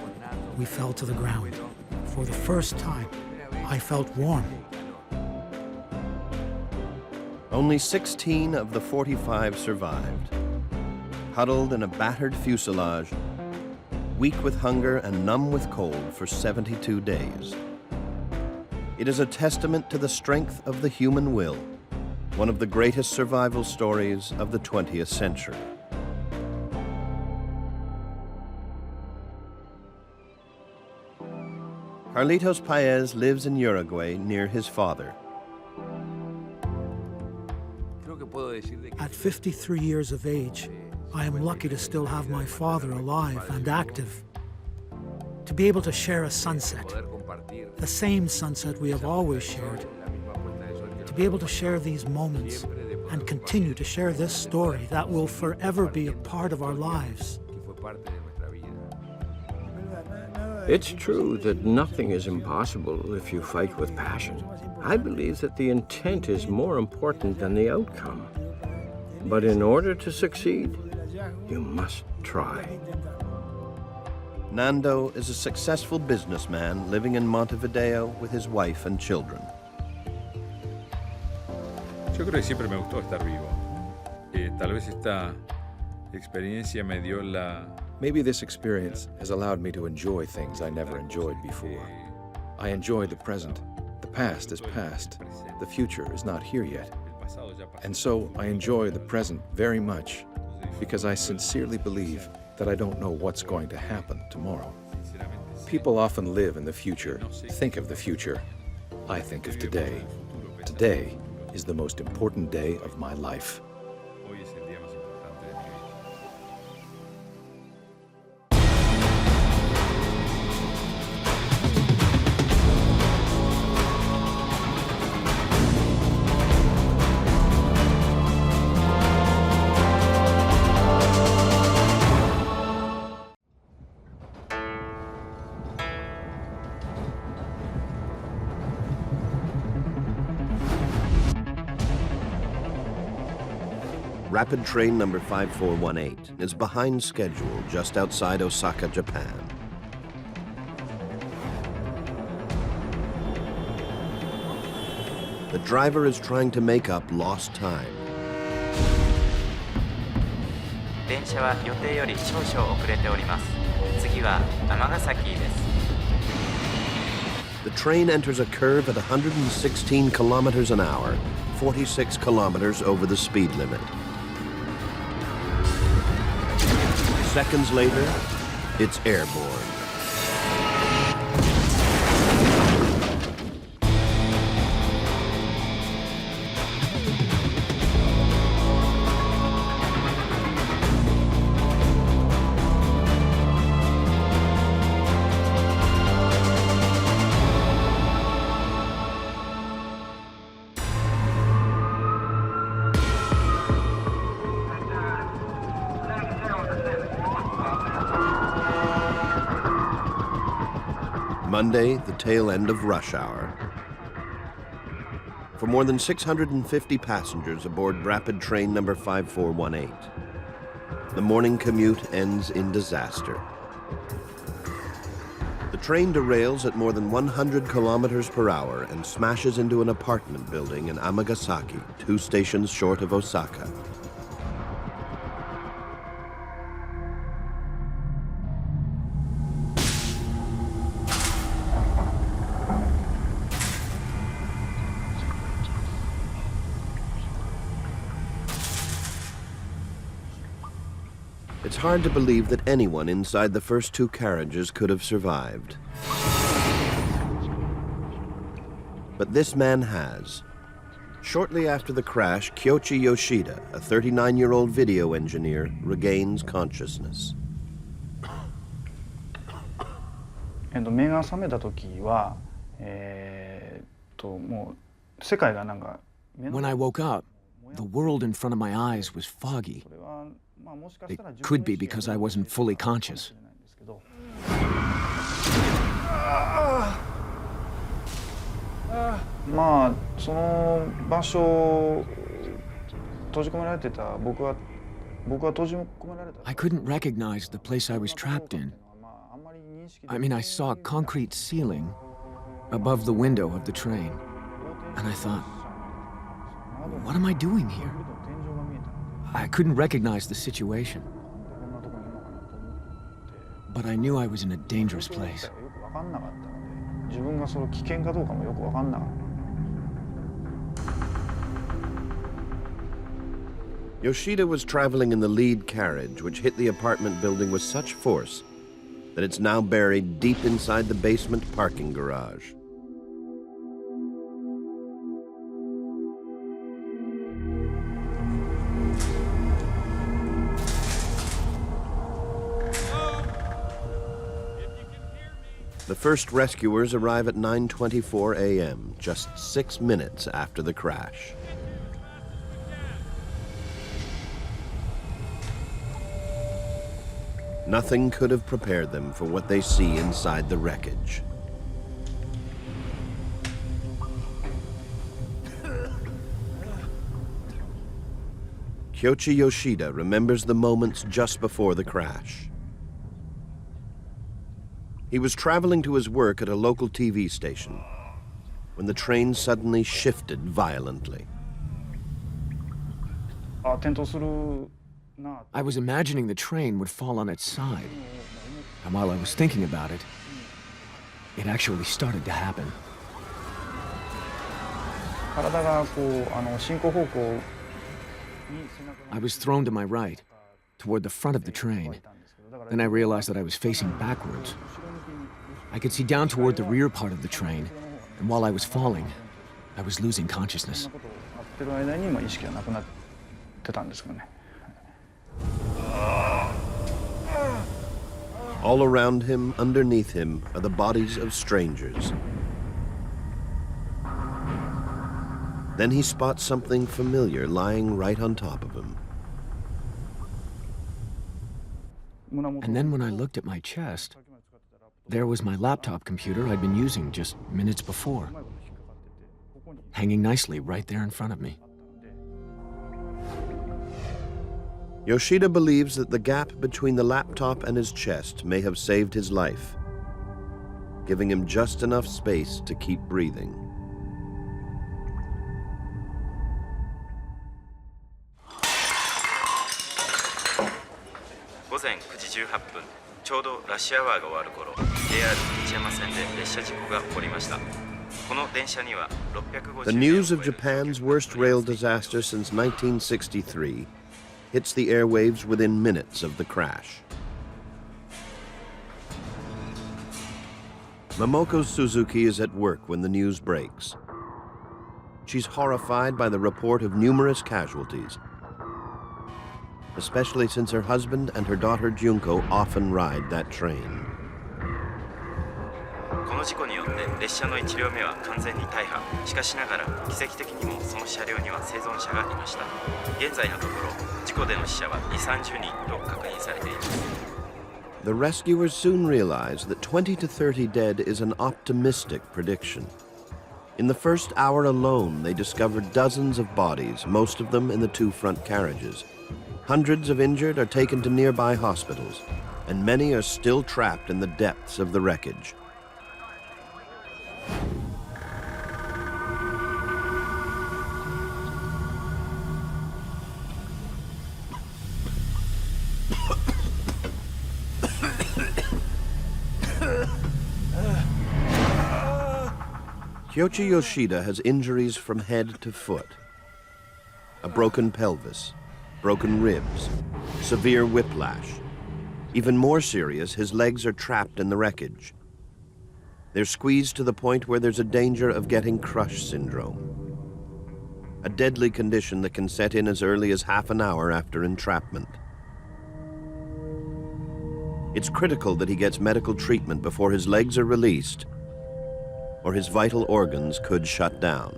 We fell to the ground. For the first time, I felt warm. Only 16 of the 45 survived, huddled in a battered fuselage, weak with hunger and numb with cold for 72 days. It is a testament to the strength of the human will, one of the greatest survival stories of the 20th century. Carlitos Paez lives in Uruguay near his father. At 53 years of age, I am lucky to still have my father alive and active. To be able to share a sunset, the same sunset we have always shared. To be able to share these moments and continue to share this story that will forever be a part of our lives. It's true that nothing is impossible if you fight with passion. I believe that the intent is more important than the outcome. But in order to succeed, you must try. Nando is a successful businessman living in Montevideo with his wife and children. Yo creo que siempre me gustó estar vivo. Tal vez esta experiencia me dio la... Maybe this experience has allowed me to enjoy things I never enjoyed before. I enjoy the present. The past is past. The future is not here yet. And so I enjoy the present very much because I sincerely believe that I don't know what's going to happen tomorrow. People often live in the future, think of the future. I think of today. Today is the most important day of my life. Rapid train number 5418 is behind schedule just outside Osaka, Japan. The driver is trying to make up lost time. 電車は予定より少々遅れております。次は尼崎です。 The train enters a curve at 116 kilometers an hour, 46 kilometers over the speed limit. Seconds later, it's airborne. Monday, the tail end of rush hour. For more than 650 passengers aboard rapid train number 5418, the morning commute ends in disaster. The train derails at more than 100 kilometers per hour and smashes into an apartment building in Amagasaki, 2 stations short of Osaka. It's hard to believe that anyone inside the first 2 carriages could have survived. But this man has. Shortly after the crash, Kyoichi Yoshida, a 39-year-old video engineer, regains consciousness. 目が覚めた時は、もう世界がなんか。When I woke up, the world in front of my eyes was foggy. It could be because I wasn't fully conscious. まあその場所閉じ込められてた僕は閉じ込められた。 I couldn't recognize the place I was trapped in. I mean, I saw a concrete ceiling above the window of the train, and I thought, what am I doing here? I couldn't recognize the situation. But I knew I was in a dangerous place. Yoshida was traveling in the lead carriage, which hit the apartment building with such force that it's now buried deep inside the basement parking garage. The first rescuers arrive at 9:24 a.m., just 6 minutes after the crash. Nothing could have prepared them for what they see inside the wreckage. Kyoichi Yoshida remembers the moments just before the crash. He was traveling to his work at a local TV station when the train suddenly shifted violently. I was imagining the train would fall on its side. And while I was thinking about it, it actually started to happen. I was thrown to my right, toward the front of the train. Then I realized that I was facing backwards. I could see down toward the rear part of the train, and while I was falling, I was losing consciousness. All around him, underneath him, are the bodies of strangers. Then he spots something familiar lying right on top of him. And then when I looked at my chest, there was my laptop computer I'd been using just minutes before, hanging nicely right there in front of me. Yoshida believes that the gap between the laptop and his chest may have saved his life, giving him just enough space to keep breathing. The news of Japan's worst rail disaster since 1963 hits the airwaves within minutes of the crash. Momoko Suzuki is at work when the news breaks. She's horrified by the report of numerous casualties, especially since her husband and her daughter Junko often ride that train. この事故によって列車の1両目は完全に大破。しかしながら奇跡的にもその車両には生存者がいました。現在のところ事故での死者は2、30人と確認されています。The rescuers soon realize that 20 to 30 dead is an optimistic prediction. In the first hour alone, they discovered dozens of bodies, most of them in the two front carriages. Hundreds of injured are taken to nearby hospitals, and many are still trapped in the depths of the wreckage. Kyoichi Yoshida has injuries from head to foot. A broken pelvis, broken ribs, severe whiplash. Even more serious, his legs are trapped in the wreckage. They're squeezed to the point where there's a danger of getting crush syndrome, a deadly condition that can set in as early as half an hour after entrapment. It's critical that he gets medical treatment before his legs are released, or his vital organs could shut down.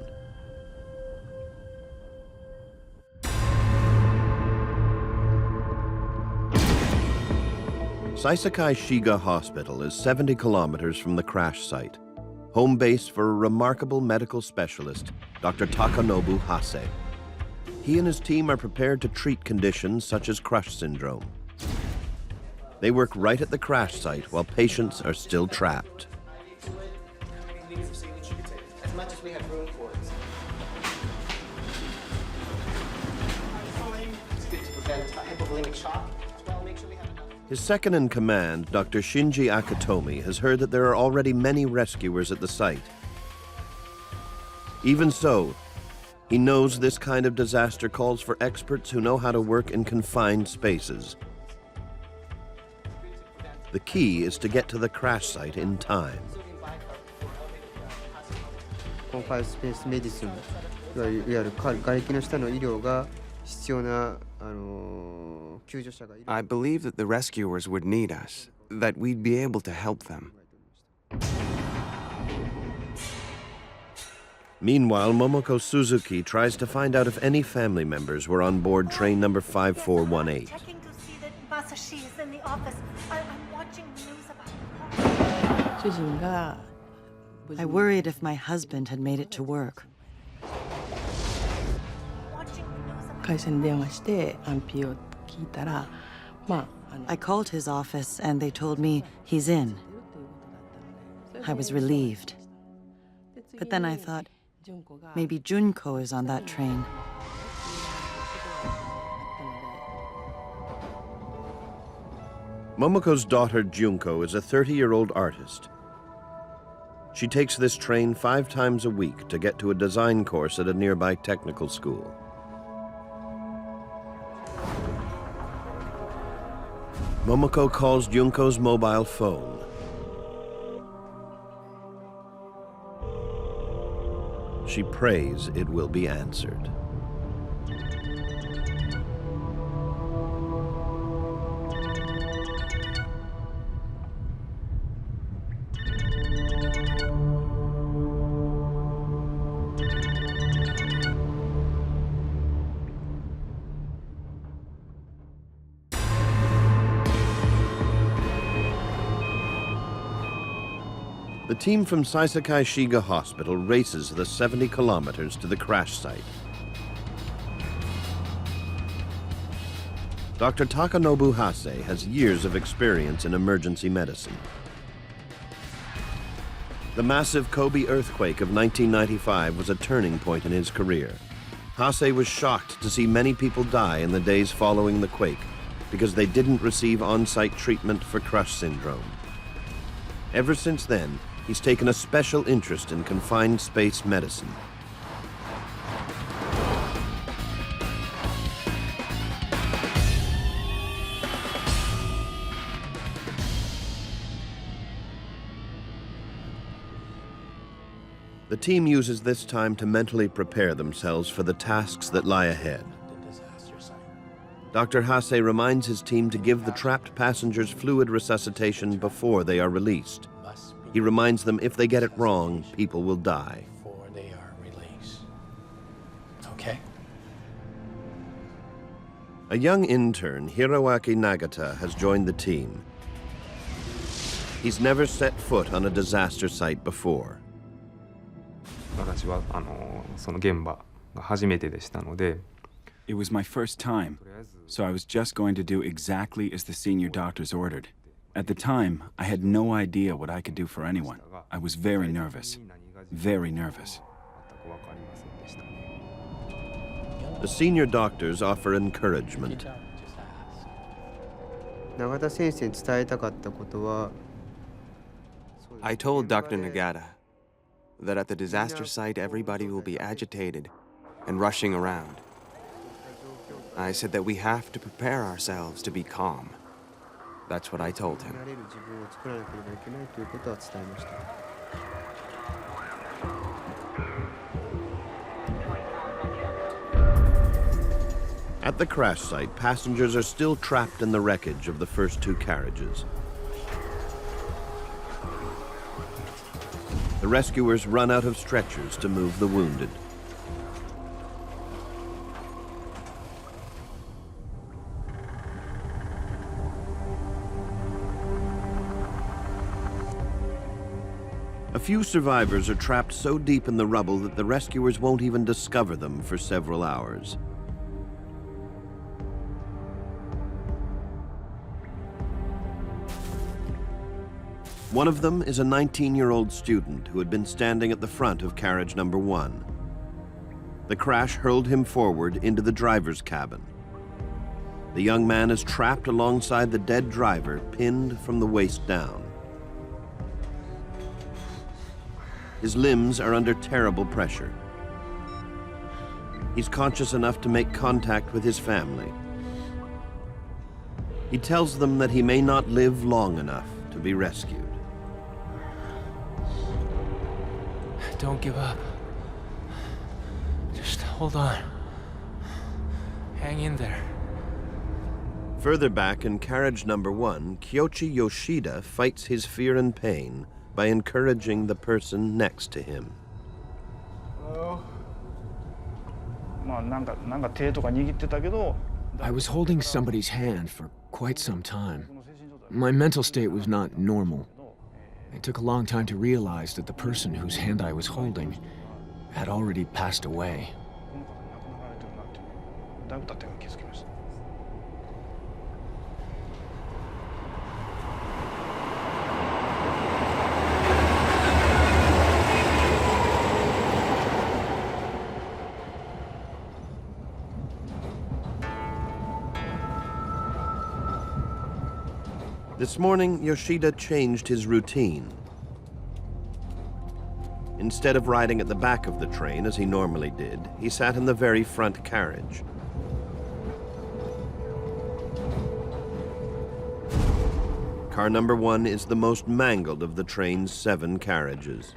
Saisakai Shiga Hospital is 70 kilometers from the crash site, home base for a remarkable medical specialist, Dr. Takanobu Hase. He and his team are prepared to treat conditions such as crush syndrome. They work right at the crash site while patients are still trapped. As much as we have room for it. To prevent hypovolemic shock. Well, make sure we have enough. His second in command, Dr. Shinji Akatomi, has heard that there are already many rescuers at the site. Even so, he knows this kind of disaster calls for experts who know how to work in confined spaces. The key is to get to the crash site in time. コンファイスペースメディスン、いわゆる瓦礫の下の医療が必要な救助者がいる。I believe that the rescuers would need us, that we'd be able to help them. Meanwhile, Momoko Suzuki tries to find out if any family members were on board train number 5418. Checking to see that Masashi is in the office. I'm watching the news about. I worried if my husband had made it to work. I called his office and they told me he's in. I was relieved. But then I thought, maybe Junko is on that train. Momoko's daughter Junko is a 30-year-old artist. She takes this train 5 times a week to get to a design course at a nearby technical school. Momoko calls Junko's mobile phone. She prays it will be answered. The team from Saisakai Shiga Hospital races the 70 kilometers to the crash site. Dr. Takanobu Hase has years of experience in emergency medicine. The massive Kobe earthquake of 1995 was a turning point in his career. Hase was shocked to see many people die in the days following the quake because they didn't receive on-site treatment for crush syndrome. Ever since then, he's taken a special interest in confined space medicine. The team uses this time to mentally prepare themselves for the tasks that lie ahead. Dr. Hase reminds his team to give the trapped passengers fluid resuscitation before they are released. He reminds them if they get it wrong, people will die. Before they are released. Okay? A young intern, Hiroaki Nagata, has joined the team. He's never set foot on a disaster site before. 私はその現場が初めてでしたので It was my first time, so I was just going to do exactly as the senior doctors ordered. At the time, I had no idea what I could do for anyone. I was very nervous. Very nervous. The senior doctors offer encouragement. 永田先生に伝えたかったことは I told Dr. Nagata that at the disaster site everybody will be agitated and rushing around. I said that we have to prepare ourselves to be calm. That's what I told him. At the crash site, passengers are still trapped in the wreckage of the first two carriages. The rescuers run out of stretchers to move the wounded. A few survivors are trapped so deep in the rubble that the rescuers won't even discover them for several hours. One of them is a 19-year-old student who had been standing at the front of carriage number 1. The crash hurled him forward into the driver's cabin. The young man is trapped alongside the dead driver, pinned from the waist down. His limbs are under terrible pressure. He's conscious enough to make contact with his family. He tells them that he may not live long enough to be rescued. Don't give up. Just hold on. Hang in there. Further back in carriage number 1, Kyoichi Yoshida fights his fear and pain by encouraging the person next to him. I was holding somebody's hand for quite some time. My mental state was not normal. It took a long time to realize that the person whose hand I was holding had already passed away. This morning, Yoshida changed his routine. Instead of riding at the back of the train, as he normally did, he sat in the very front carriage. Car number 1 is the most mangled of the train's 7 carriages.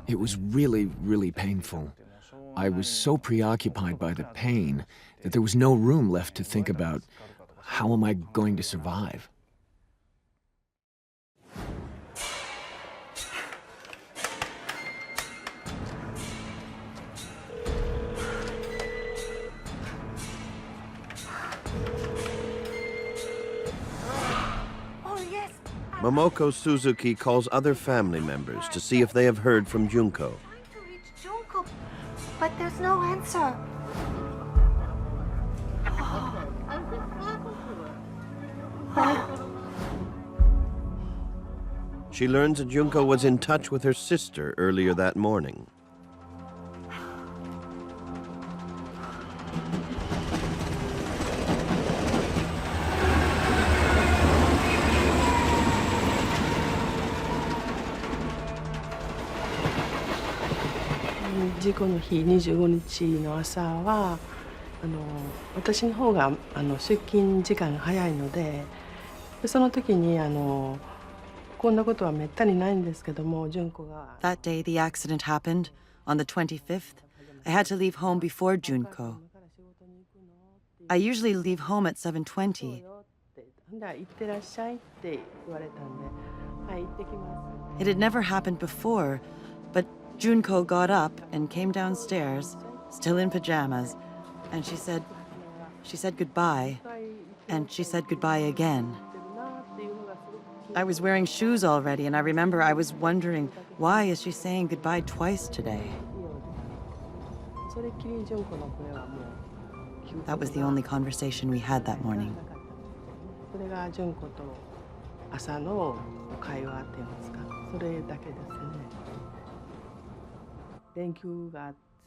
It was really, really painful. I was so preoccupied by the pain that there was no room left to think about, how am I going to survive? Momoko Suzuki calls other family members to see if they have heard from Junko. But There's no answer. She learns that Junko was in touch with her sister earlier that morning. That day the accident happened, on the 25th, I had to leave home before Junko. I usually leave home at 7:20. It had never happened before, but Junko got up and came downstairs, still in pajamas, and she said goodbye, and she said goodbye again. I was wearing shoes already, and I remember I was wondering, why is she saying goodbye twice today? That was the only conversation we had that morning.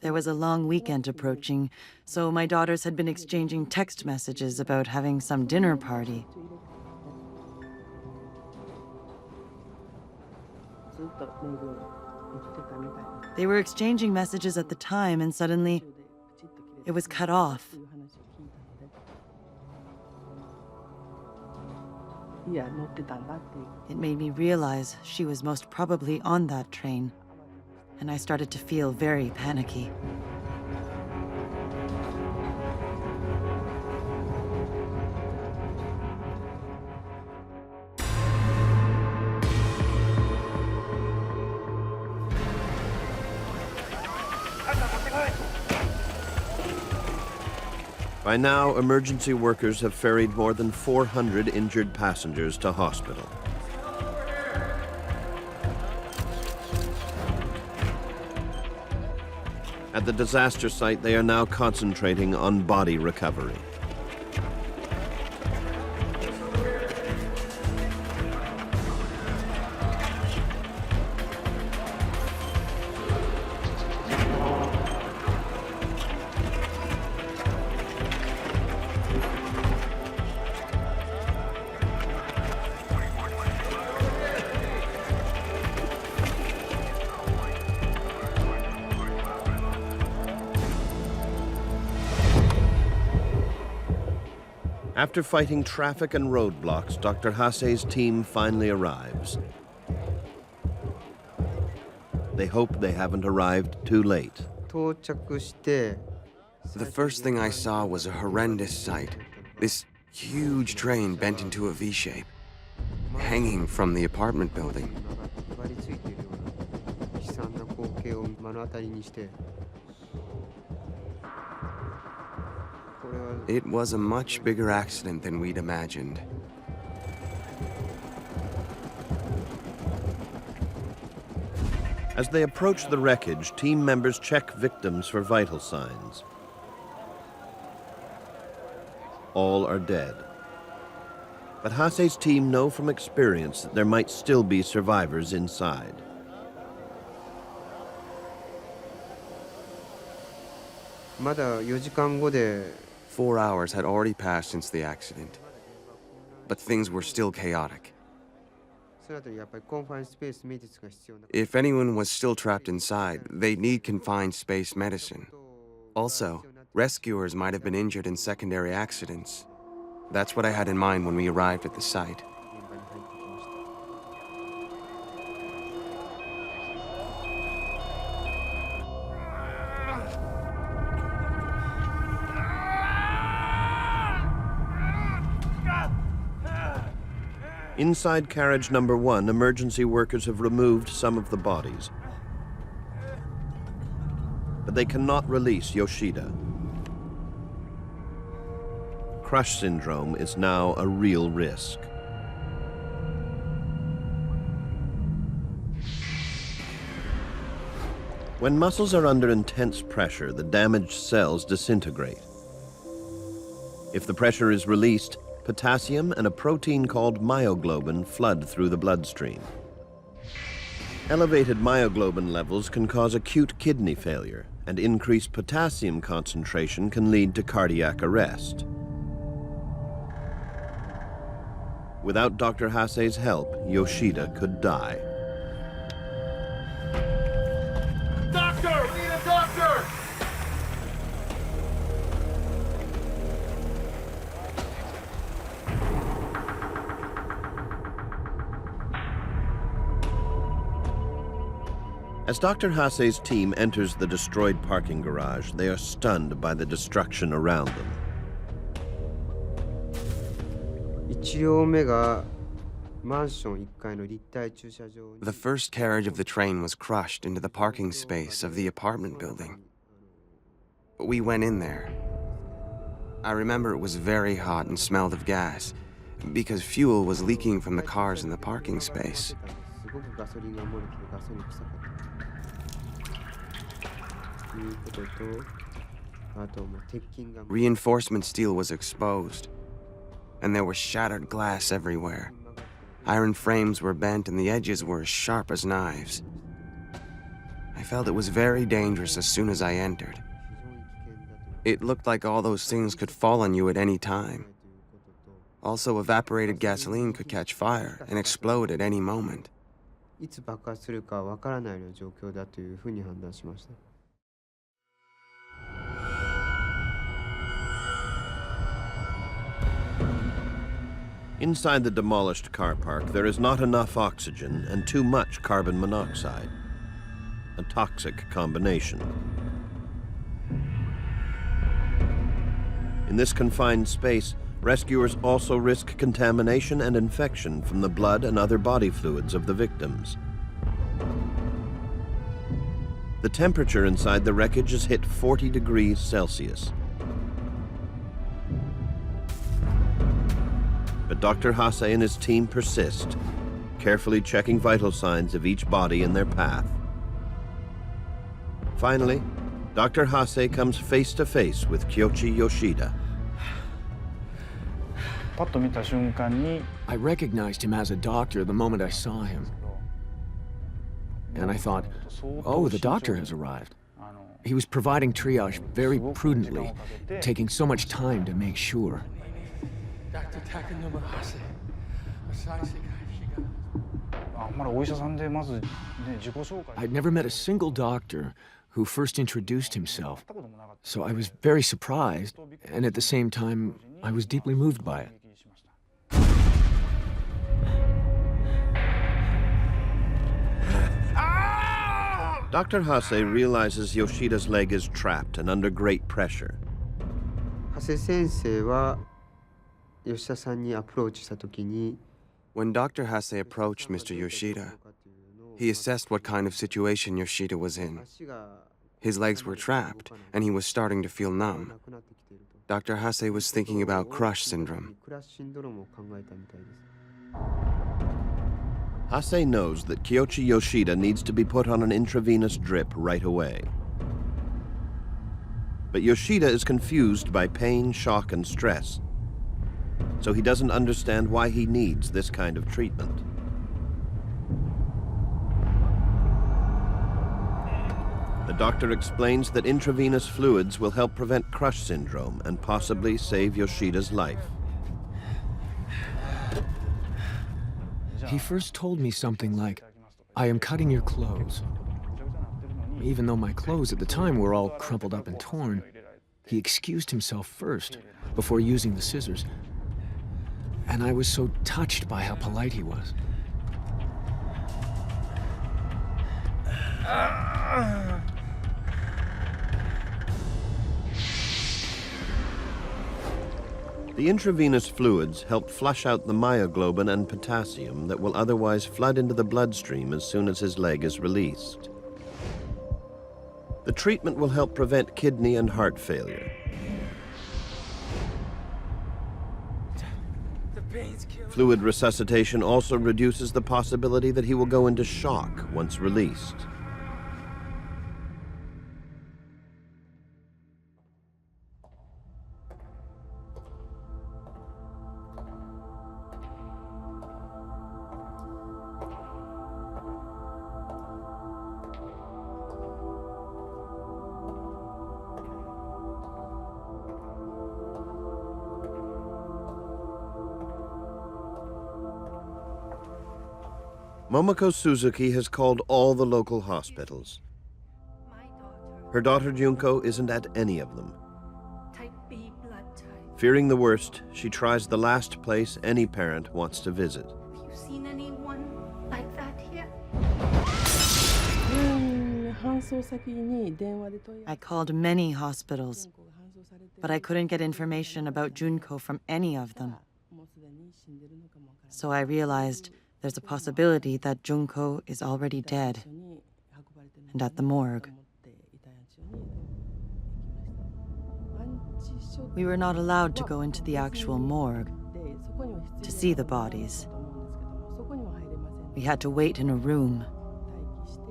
There was a long weekend approaching, so my daughters had been exchanging text messages about having some dinner party. They were exchanging messages at the time, and suddenly it was cut off. It made me realize she was most probably on that train, and I started to feel very panicky. By now, emergency workers have ferried more than 400 injured passengers to hospital. At the disaster site, they are now concentrating on body recovery. After fighting traffic and roadblocks, Dr. Hase's team finally arrives. They hope they haven't arrived too late. The first thing I saw was a horrendous sight. This huge train bent into a V shape, hanging from the apartment building. It was a much bigger accident than we'd imagined. As they approach the wreckage, team members check victims for vital signs. All are dead. But Hase's team know from experience that there might still be survivors inside. "4 hours had already passed since the accident, but things were still chaotic. If anyone was still trapped inside, they'd need confined space medicine. Also, rescuers might have been injured in secondary accidents. That's what I had in mind when we arrived at the site. Inside carriage number 1, emergency workers have removed some of the bodies. But they cannot release Yoshida. Crush syndrome is now a real risk. When muscles are under intense pressure, the damaged cells disintegrate. If the pressure is released, potassium and a protein called myoglobin flood through the bloodstream. Elevated myoglobin levels can cause acute kidney failure, and increased potassium concentration can lead to cardiac arrest. Without Dr. Hase's help, Yoshida could die. Doctor! We need a doctor! As Dr. Hase's team enters the destroyed parking garage, they are stunned by the destruction around them. The first carriage of the train was crushed into the parking space of the apartment building. We went in there. I remember it was very hot and smelled of gas, because fuel was leaking from the cars in the parking space. Reinforcement steel was exposed, and there was shattered glass everywhere. Iron frames were bent and the edges were as sharp as knives. I felt it was very dangerous as soon as I entered. It looked like all those things could fall on you at any time. Also, evaporated gasoline could catch fire and explode at any moment. Inside the demolished car park, there is not enough oxygen and too much carbon monoxide, a toxic combination. In this confined space, rescuers also risk contamination and infection from the blood and other body fluids of the victims. The temperature inside the wreckage is hit 40 degrees Celsius. But Dr. Hase and his team persist, carefully checking vital signs of each body in their path. Finally, Dr. Hase comes face to face with Kyoichi Yoshida. I recognized him as a doctor the moment I saw him. And I thought, oh, the doctor has arrived. He was providing triage very prudently, taking so much time to make sure. I'd never met a single doctor who first introduced himself, so I was very surprised, and at the same time, I was deeply moved by it. Dr. Hase realizes Yoshida's leg is trapped and under great pressure. When Dr. Hase approached Mr. Yoshida, he assessed what kind of situation Yoshida was in. His legs were trapped, and he was starting to feel numb. Dr. Hase was thinking about crush syndrome. Hase knows that Kyoichi Yoshida needs to be put on an intravenous drip right away. But Yoshida is confused by pain, shock, and stress, so he doesn't understand why he needs this kind of treatment. The doctor explains that intravenous fluids will help prevent crush syndrome and possibly save Yoshida's life. He first told me something like, I am cutting your clothes. Even though my clothes at the time were all crumpled up and torn, he excused himself first, before using the scissors. And I was so touched by how polite he was. The intravenous fluids help flush out the myoglobin and potassium that will otherwise flood into the bloodstream as soon as his leg is released. The treatment will help prevent kidney and heart failure. Fluid resuscitation also reduces the possibility that he will go into shock once released. Momoko Suzuki has called all the local hospitals. Her daughter Junko isn't at any of them. Type B blood type. Fearing the worst, she tries the last place any parent wants to visit. Have you seen anyone like that here? I called many hospitals, but I couldn't get information about Junko from any of them. So I realized there's a possibility that Junko is already dead and at the morgue. We were not allowed to go into the actual morgue to see the bodies. We had to wait in a room,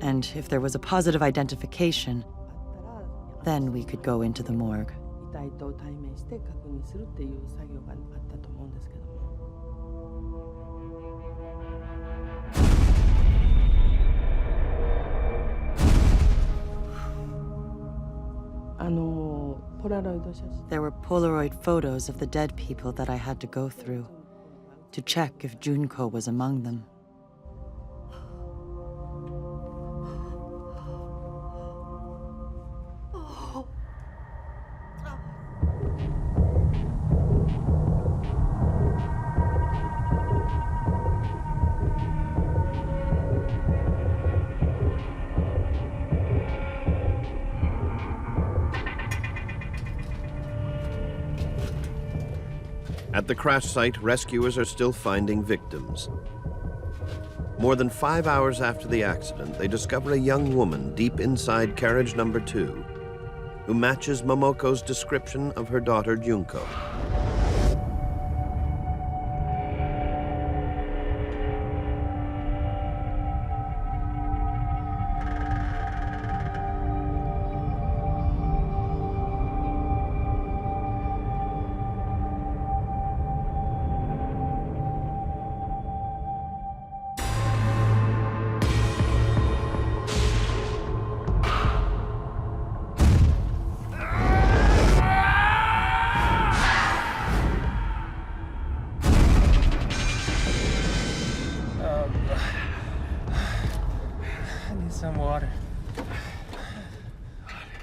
and if there was a positive identification, then we could go into the morgue. There were Polaroid photos of the dead people that I had to go through to check if Junko was among them. At the crash site, rescuers are still finding victims. More than 5 hours after the accident, they discover a young woman deep inside carriage number 2 who matches Momoko's description of her daughter Junko.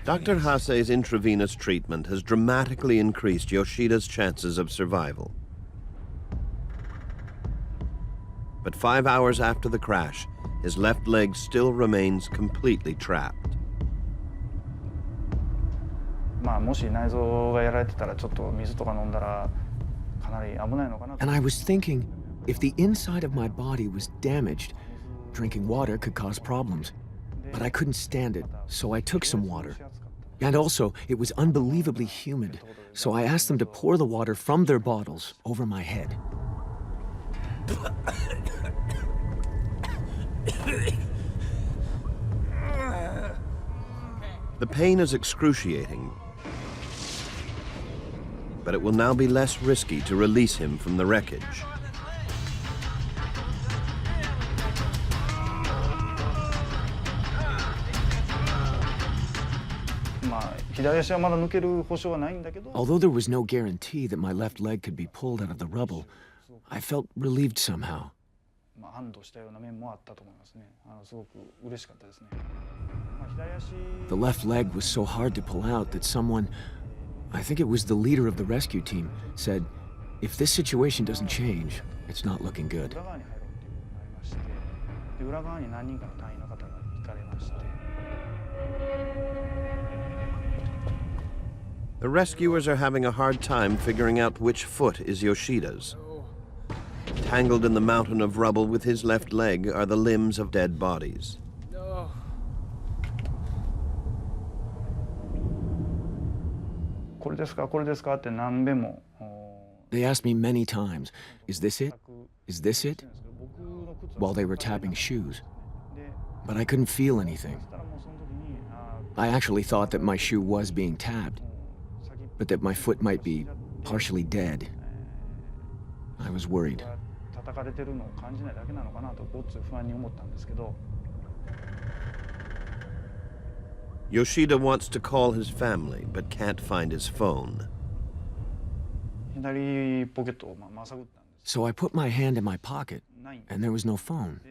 Dr. Hase's intravenous treatment has dramatically increased Yoshida's chances of survival. But 5 hours after the crash, his left leg still remains completely trapped. And I was thinking, if the inside of my body was damaged, drinking water could cause problems. But I couldn't stand it, so I took some water. And also, it was unbelievably humid, so I asked them to pour the water from their bottles over my head. The pain is excruciating, but it will now be less risky to release him from the wreckage. Although there was no guarantee that my left leg could be pulled out of the rubble, I felt relieved somehow. The left leg was so hard to pull out that someone, I think it was the leader of the rescue team, said, if this situation doesn't change, it's not looking good. The rescuers are having a hard time figuring out which foot is Yoshida's. Tangled in the mountain of rubble with his left leg are the limbs of dead bodies. They asked me many times, is this it? Is this it? While they were tapping shoes. But I couldn't feel anything. I actually thought that my shoe was being tapped, but that my foot might be partially dead. I was worried. Yoshida wants to call his family, but can't find his phone. So I put my hand in my pocket, and there was no phone.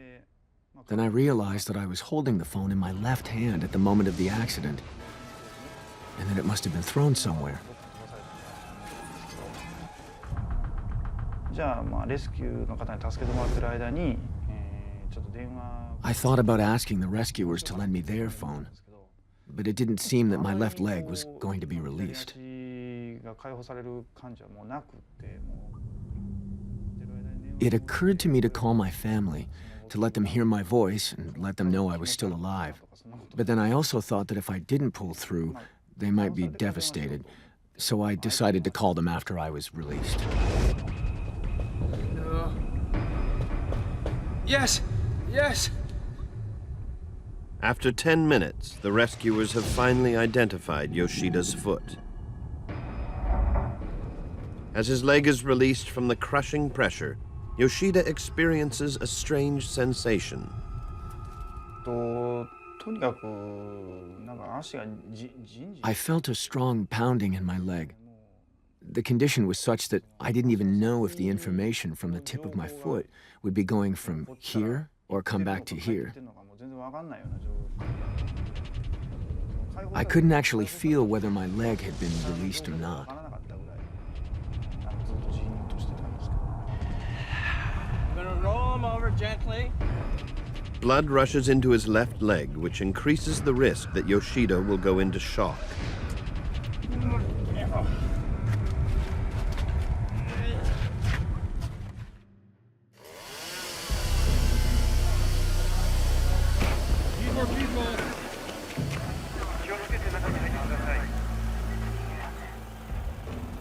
Then I realized that I was holding the phone in my left hand at the moment of the accident, and that it must have been thrown somewhere. じゃあまあレスキューの方に助けてもらってる間に、ちょっと電話。I thought about asking the rescuers to lend me their phone, but it didn't seem that my left leg was going to be released. が解放される感じはもうなくて、もう。It occurred to me to call my family, to let them hear my voice and let them know I was still alive. But then I also thought that if I didn't pull through, they might be devastated. So I decided to call them after I was released. Yes! Yes! After 10 minutes, the rescuers have finally identified Yoshida's foot. As his leg is released from the crushing pressure, Yoshida experiences a strange sensation. I felt a strong pounding in my leg. The condition was such that I didn't even know if the information from the tip of my foot would be going from here or come back to here. I couldn't actually feel whether my leg had been released or not. I'm gonna roll him over gently. Blood rushes into his left leg, which increases the risk that Yoshida will go into shock.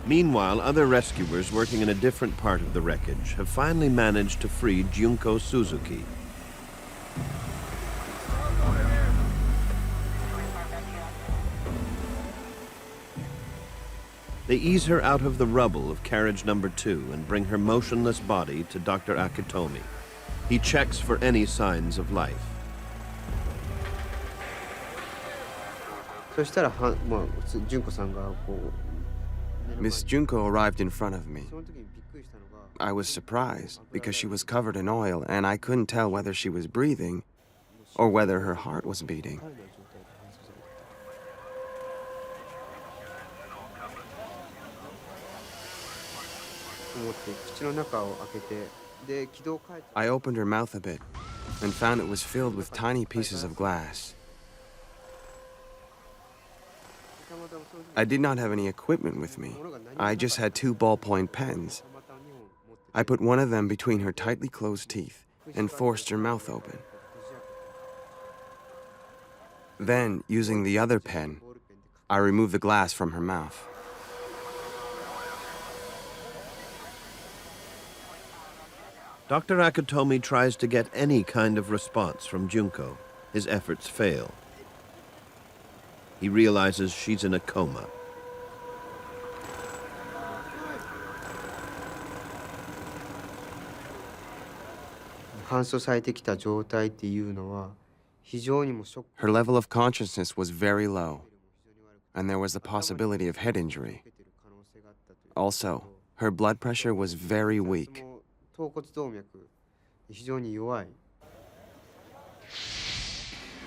Meanwhile, other rescuers working in a different part of the wreckage have finally managed to free Junko Suzuki. They ease her out of the rubble of carriage number 2 and bring her motionless body to Dr. Akitomi. He checks for any signs of life. そしたら純子さんがこう Miss Junko arrived in front of me. I was surprised because she was covered in oil and I couldn't tell whether she was breathing or whether her heart was beating. I opened her mouth a bit and found it was filled with tiny pieces of glass. I did not have any equipment with me. I just had 2 ballpoint pens. I put one of them between her tightly closed teeth and forced her mouth open. Then, using the other pen, I removed the glass from her mouth. Dr. Akitomi tries to get any kind of response from Junko. His efforts fail. He realizes she's in a coma. Her level of consciousness was very low, and there was the possibility of head injury. Also, her blood pressure was very weak.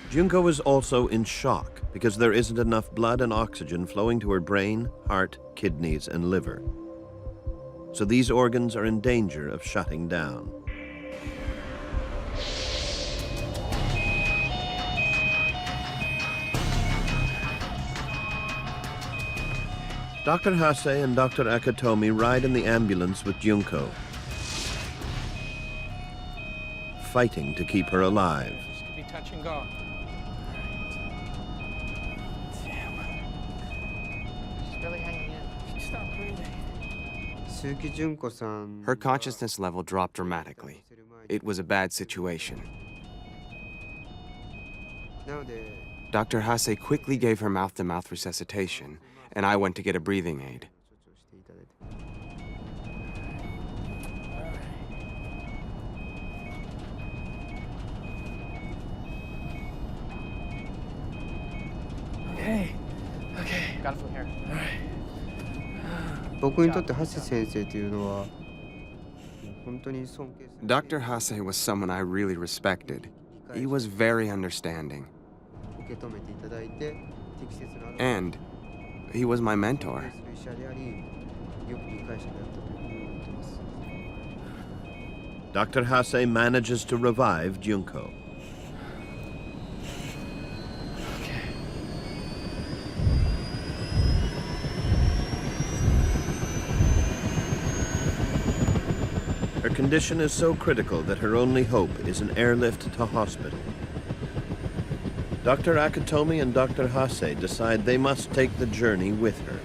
Junko is also in shock because there isn't enough blood and oxygen flowing to her brain, heart, kidneys, and liver. So these organs are in danger of shutting down. Dr. Hase and Dr. Akitomi ride in the ambulance with Junko, fighting to keep her alive. This could be touch and go. She's barely hanging in. She stopped breathing. Her consciousness level dropped dramatically. It was a bad situation. Dr. Hase quickly gave her mouth-to-mouth resuscitation, and I went to get a breathing aid. Okay. Got it from here. All right. 僕にとってハセ先生というのは本当に尊敬する。 Dr. Hase was someone I really respected. He was very understanding. And he was my mentor. Dr. Hase manages to revive Junko. Her condition is so critical that her only hope is an airlift to hospital. Dr. Akatomi and Dr. Hase decide they must take the journey with her.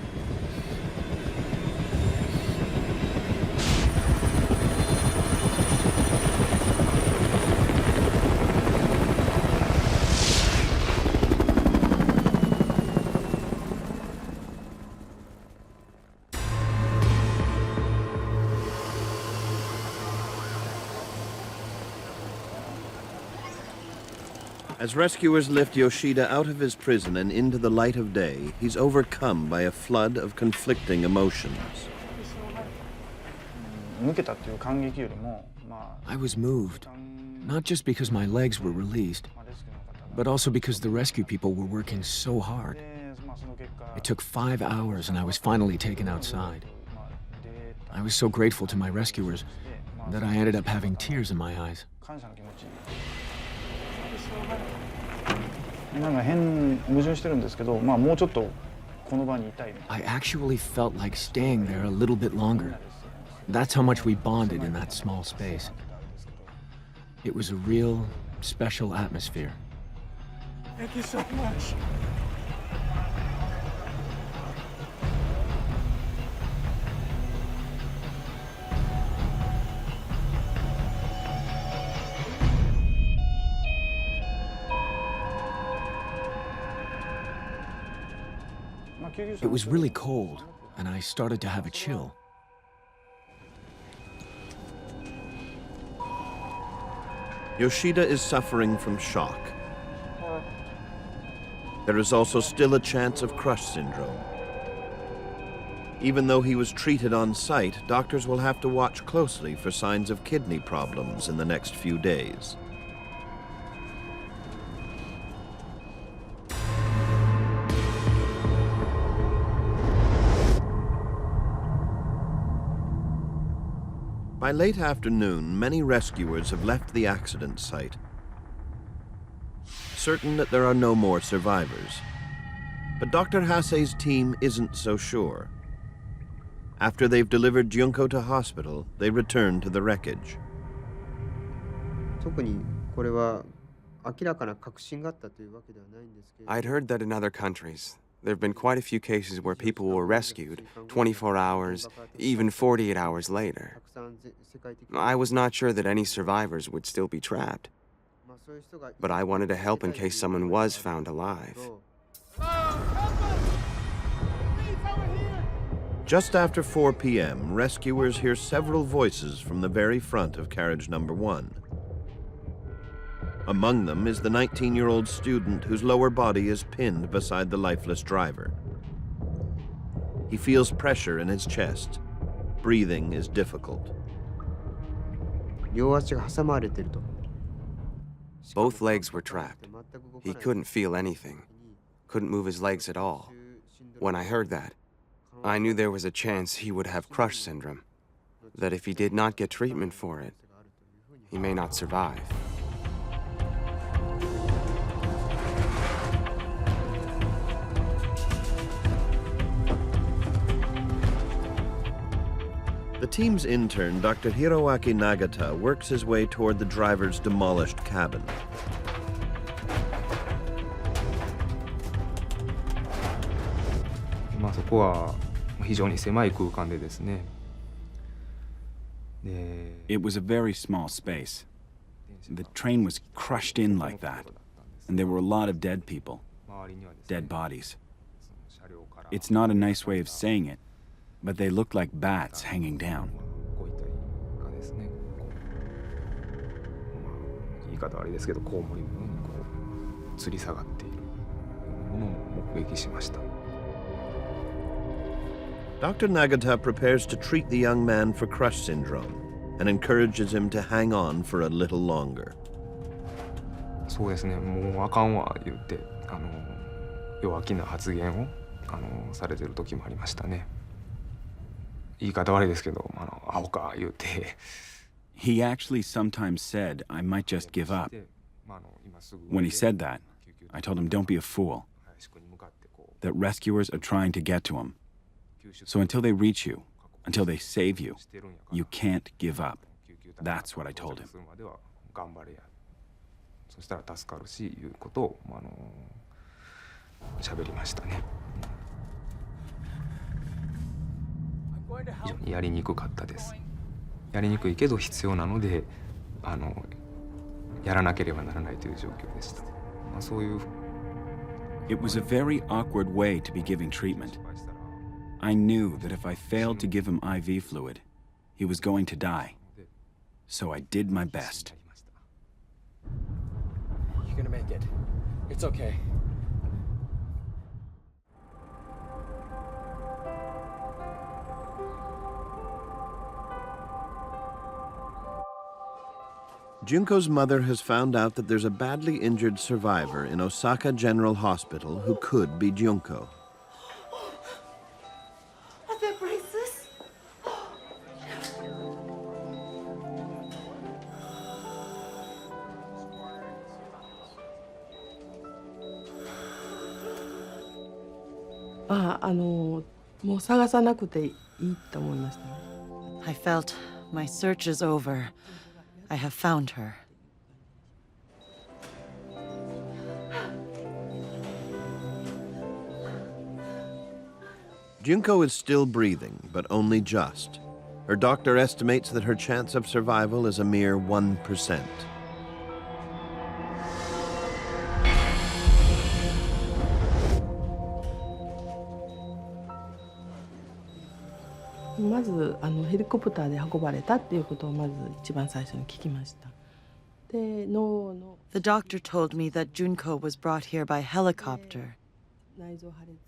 As rescuers lift Yoshida out of his prison and into the light of day, he's overcome by a flood of conflicting emotions. I was moved, not just because my legs were released, but also because the rescue people were working so hard. It took 5 hours and I was finally taken outside. I was so grateful to my rescuers that I ended up having tears in my eyes. I actually felt like staying there a little bit longer. That's how much we bonded in that small space. It was a real, special atmosphere. Thank you so much. It was really cold, and I started to have a chill. Yoshida is suffering from shock. There is also still a chance of crush syndrome. Even though he was treated on site, doctors will have to watch closely for signs of kidney problems in the next few days. By late afternoon, many rescuers have left the accident site, certain that there are no more survivors. But Dr. Hase's team isn't so sure. After they've delivered Junko to hospital, they return to the wreckage. I'd heard that in other countries, there have been quite a few cases where people were rescued 24 hours, even 48 hours later. I was not sure that any survivors would still be trapped, but I wanted to help in case someone was found alive. Just after 4 p.m., rescuers hear several voices from the very front of carriage number 1. Among them is the 19-year-old student whose lower body is pinned beside the lifeless driver. He feels pressure in his chest. Breathing is difficult. Both legs were trapped. He couldn't feel anything, couldn't move his legs at all. When I heard that, I knew there was a chance he would have crush syndrome, that if he did not get treatment for it, he may not survive. The team's intern, Dr. Hiroaki Nagata, works his way toward the driver's demolished cabin. It was a very small space. The train was crushed in like that, and there were a lot of dead people, dead bodies. It's not a nice way of saying it, but they looked like bats hanging down. Dr. Nagata prepares to treat the young man for crush syndrome and encourages him to hang on for a little longer. そうですね、もうあかんわ言って弱気な発言をされてる時もありましたね。言い方悪いですけどアホか言うて。He actually sometimes said I might just give up. When he said that, I told him, don't be a fool. That rescuers are trying to get to him. So until they reach you, until they save you, you can't give up. That's what I told him. そしたら助かるしいうことを喋りましたね。非常にやりにくかったです。やりにくいけど必要なのでやらなければならないという状況でした。そういう。It was a very awkward way to be giving treatment. I knew that if I failed to give him IV fluid, he was going to die. So I did my best. You're gonna make it. It's okay. Junko's mother has found out that there's a badly injured survivor in Osaka General Hospital who could be Junko. Are there braces? I felt my search is over. I have found her. Junko is still breathing, but only just. Her doctor estimates that her chance of survival is a mere 1%. The doctor told me that Junko was brought here by helicopter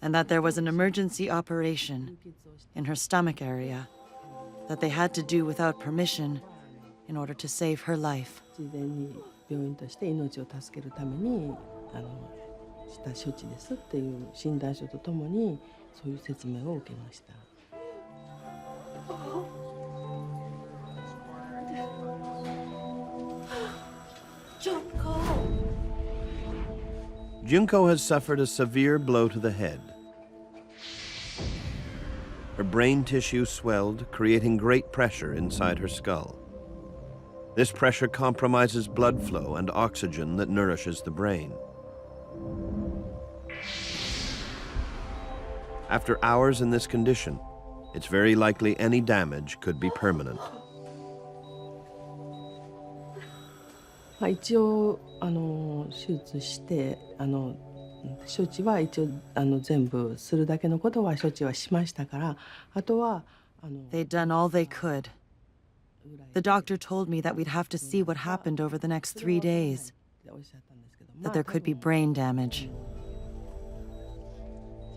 and that there was an emergency operation in her stomach area that they had to do without permission in order to save her life. Junko has suffered a severe blow to the head. Her brain tissue swelled, creating great pressure inside her skull. This pressure compromises blood flow and oxygen that nourishes the brain. After hours in this condition, it's very likely any damage could be permanent. 一応手術して処置は一応全部するだけのことは処置はしましたから、あとはThey'd done all they could. The doctor told me that we'd have to see what happened over the next 3 days, that there could be brain damage.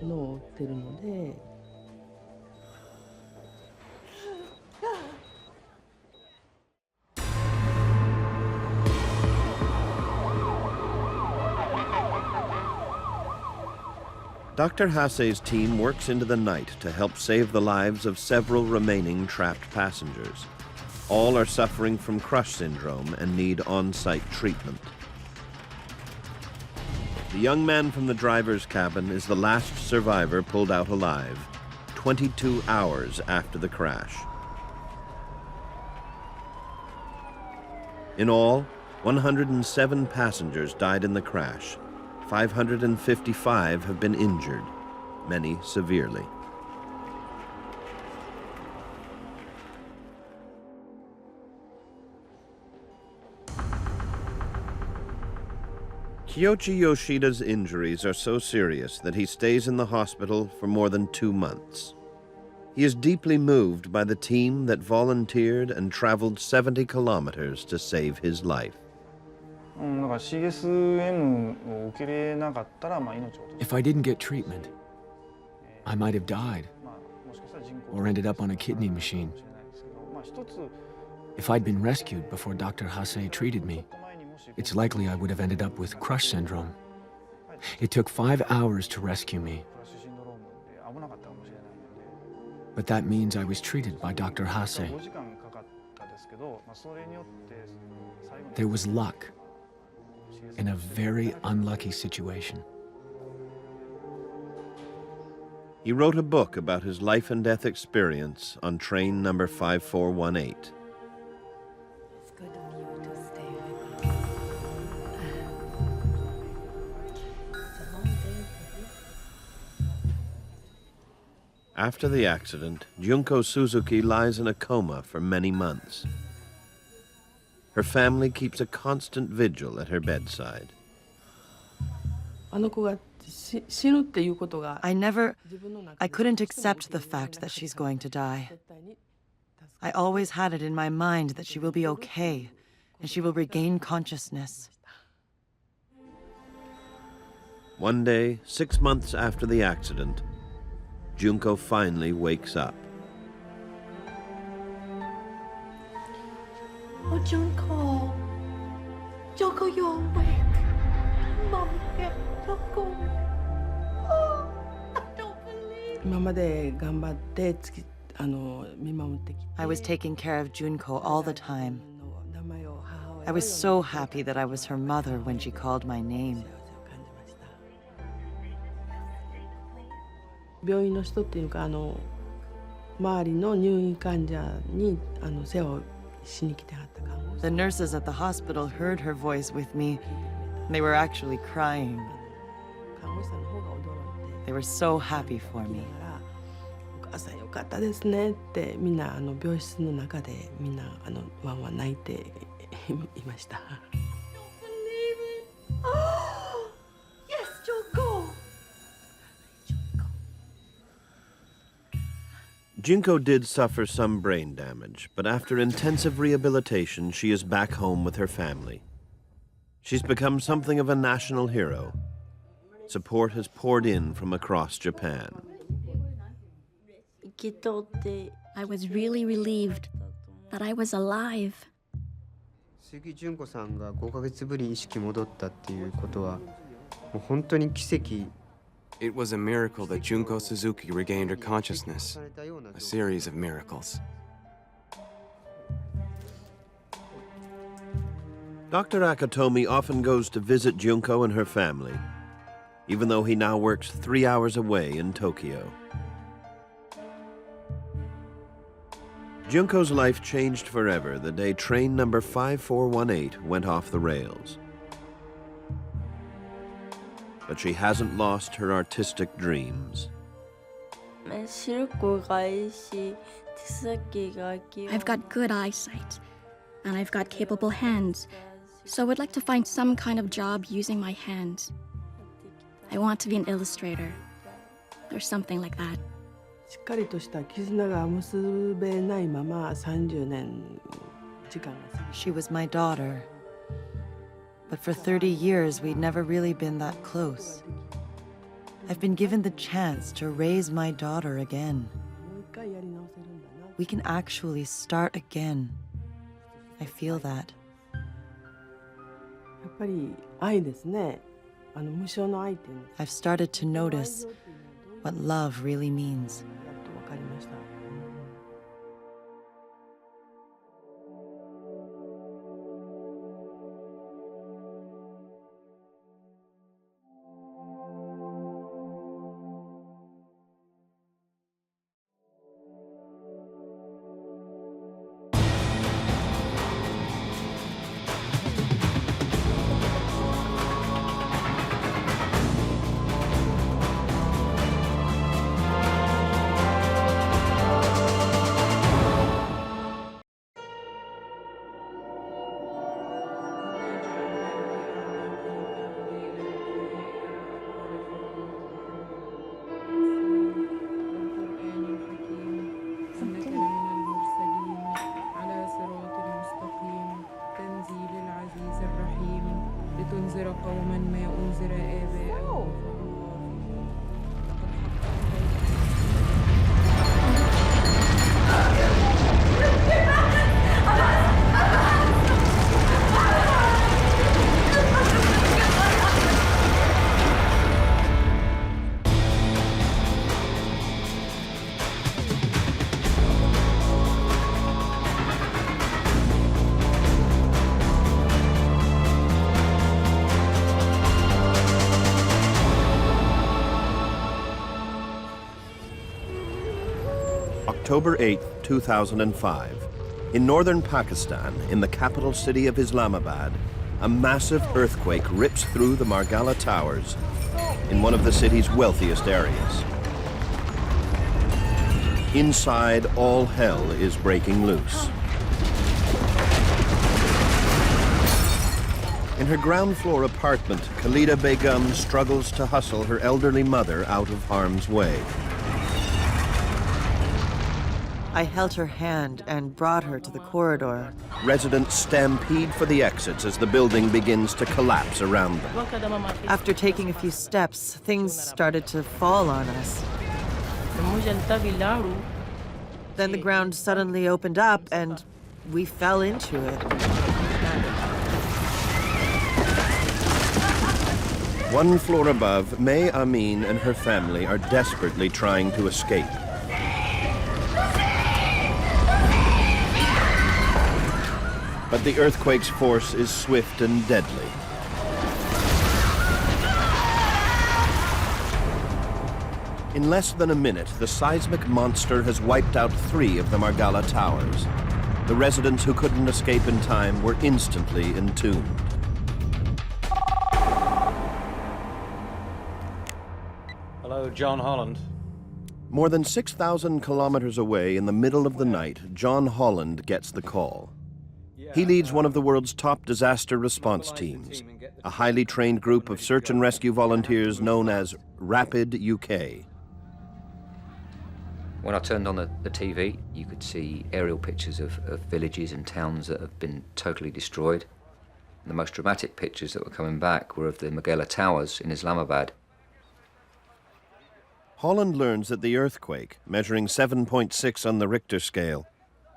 脳を打ってるので。Dr. Hase's team works into the night to help save the lives of several remaining trapped passengers. All are suffering from crush syndrome and need on-site treatment. The young man from the driver's cabin is the last survivor pulled out alive, 22 hours after the crash. In all, 107 passengers died in the crash. 555 have been injured, many severely. Kiyoshi Yoshida's injuries are so serious that he stays in the hospital for more than 2 months. He is deeply moved by the team that volunteered and traveled 70 kilometers to save his life. If I didn't get treatment, I might have died or ended up on a kidney machine. If I'd been rescued before Dr. Hase treated me, it's likely I would have ended up with crush syndrome. It took 5 hours to rescue me. But that means I was treated by Dr. Hase. There was luck in a very unlucky situation. He wrote a book about his life and death experience on train number 5418. It's good of you to stay with me. It's a long day for you. After the accident, Junko Suzuki lies in a coma for many months. Her family keeps a constant vigil at her bedside. I couldn't accept the fact that she's going to die. I always had it in my mind that she will be okay and she will regain consciousness. One day, 6 months after the accident, Junko finally wakes up. Oh, Junko. Junko, you're awake. Mom, here, Junko. Oh, I don't believe it. I was taking care of Junko all the time. I was so happy that I was her mother when she called my name. The nurses at the hospital heard her voice with me. They were actually crying. They were so happy for me. Oh, yes, Junko. Junko did suffer some brain damage, but after intensive rehabilitation, she is back home with her family. She's become something of a national hero. Support has poured in from across Japan. I was really relieved that I was alive. 杉純子さんが5ヶ月ぶりに意識戻ったっていうことは、もう本当に奇跡。 It was a miracle that Junko Suzuki regained her consciousness. A series of miracles. Dr. Akatomi often goes to visit Junko and her family, even though he now works 3 hours away in Tokyo. Junko's life changed forever the day train number 5418 went off the rails. But she hasn't lost her artistic dreams. I've got good eyesight, and I've got capable hands, so I would like to find some kind of job using my hands. I want to be an illustrator, or something like that. She was my daughter. But for 30 years, we'd never really been that close. I've been given the chance to raise my daughter again. We can actually start again. I feel that. I've started to notice what love really means. October 8, 2005. In northern Pakistan, in the capital city of Islamabad, a massive earthquake rips through the Margala Towers in one of the city's wealthiest areas. Inside, all hell is breaking loose. In her ground floor apartment, Khalida Begum struggles to hustle her elderly mother out of harm's way. I held her hand and brought her to the corridor. Residents stampede for the exits as the building begins to collapse around them. After taking a few steps, things started to fall on us. Then the ground suddenly opened up and we fell into it. One floor above, May Amin and her family are desperately trying to escape. But the earthquake's force is swift and deadly. In less than a minute, the seismic monster has wiped out 3 of the Margala towers. The residents who couldn't escape in time were instantly entombed. Hello, John Holland. More than 6,000 kilometers away in the middle of the night, John Holland gets the call. He leads one of the world's top disaster response teams, a highly trained group of search and rescue volunteers known as Rapid UK. When I turned on the TV, you could see aerial pictures of villages and towns that have been totally destroyed. The most dramatic pictures that were coming back were of the Margala Towers in Islamabad. Holland learns that the earthquake, measuring 7.6 on the Richter scale,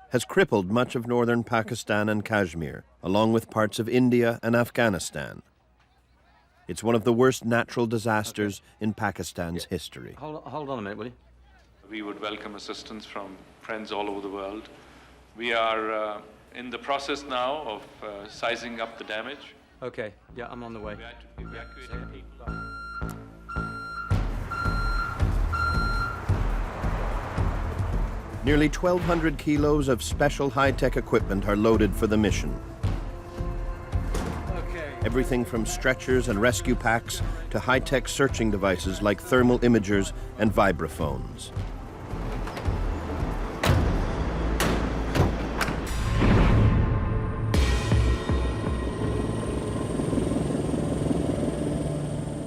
has crippled much of northern Pakistan and Kashmir, along with parts of India and Afghanistan. It's one of the worst natural disasters in Pakistan's history. Hold on a minute, will you? We would welcome assistance from friends all over the world. We are in the process now of sizing up the damage. Okay, yeah, I'm on the way. Nearly 1,200 kilos of special high-tech equipment are loaded for the mission. Everything from stretchers and rescue packs to high-tech searching devices like thermal imagers and vibraphones.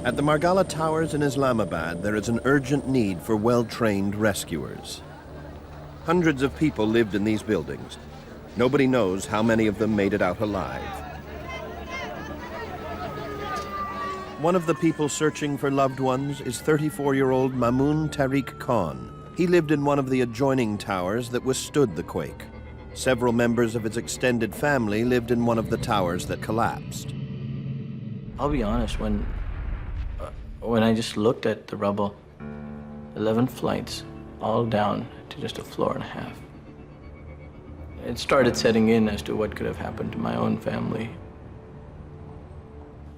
At the Margala Towers in Islamabad, there is an urgent need for well-trained rescuers. Hundreds of people lived in these buildings. Nobody knows how many of them made it out alive. One of the people searching for loved ones is 34-year-old Mamoon Tariq Khan. He lived in one of the adjoining towers that withstood the quake. Several members of his extended family lived in one of the towers that collapsed. I'll be honest, when I just looked at the rubble, 11 flights, all down to just a floor and a half. It started setting in as to what could have happened to my own family.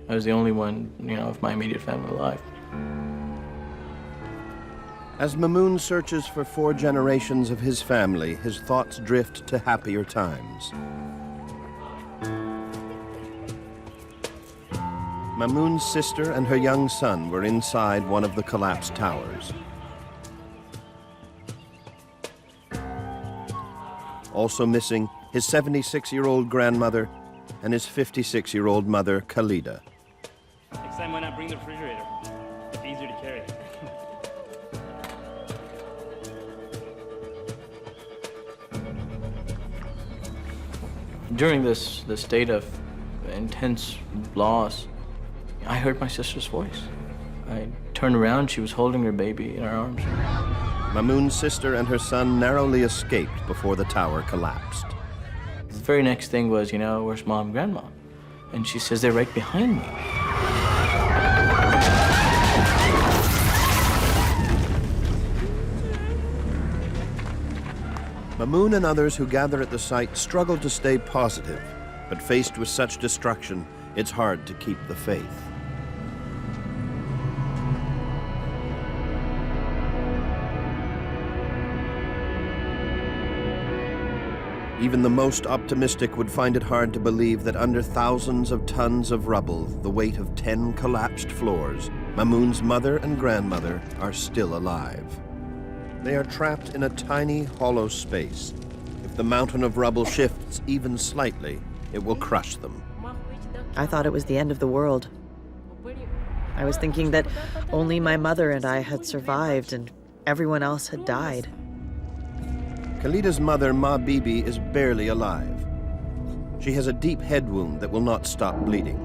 I was the only one, of my immediate family alive. As Mamoon searches for 4 generations of his family, his thoughts drift to happier times. Mamoon's sister and her young son were inside one of the collapsed towers. Also missing, his 76-year-old grandmother and his 56-year-old mother, Khalida. Next time, why not bring the refrigerator? It's easier to carry. During this state of intense loss, I heard my sister's voice. I turned around, she was holding her baby in her arms. Mamoon's sister and her son narrowly escaped before the tower collapsed. The very next thing was, where's Mom and Grandma? And she says, they're right behind me. Mamoon and others who gather at the site struggle to stay positive, but faced with such destruction, it's hard to keep the faith. Even the most optimistic would find it hard to believe that under thousands of tons of rubble, the weight of 10 collapsed floors, Mamoun's mother and grandmother are still alive. They are trapped in a tiny, hollow space. If the mountain of rubble shifts even slightly, it will crush them. I thought it was the end of the world. I was thinking that only my mother and I had survived and everyone else had died. Khalida's mother, Ma Bibi, is barely alive. She has a deep head wound that will not stop bleeding.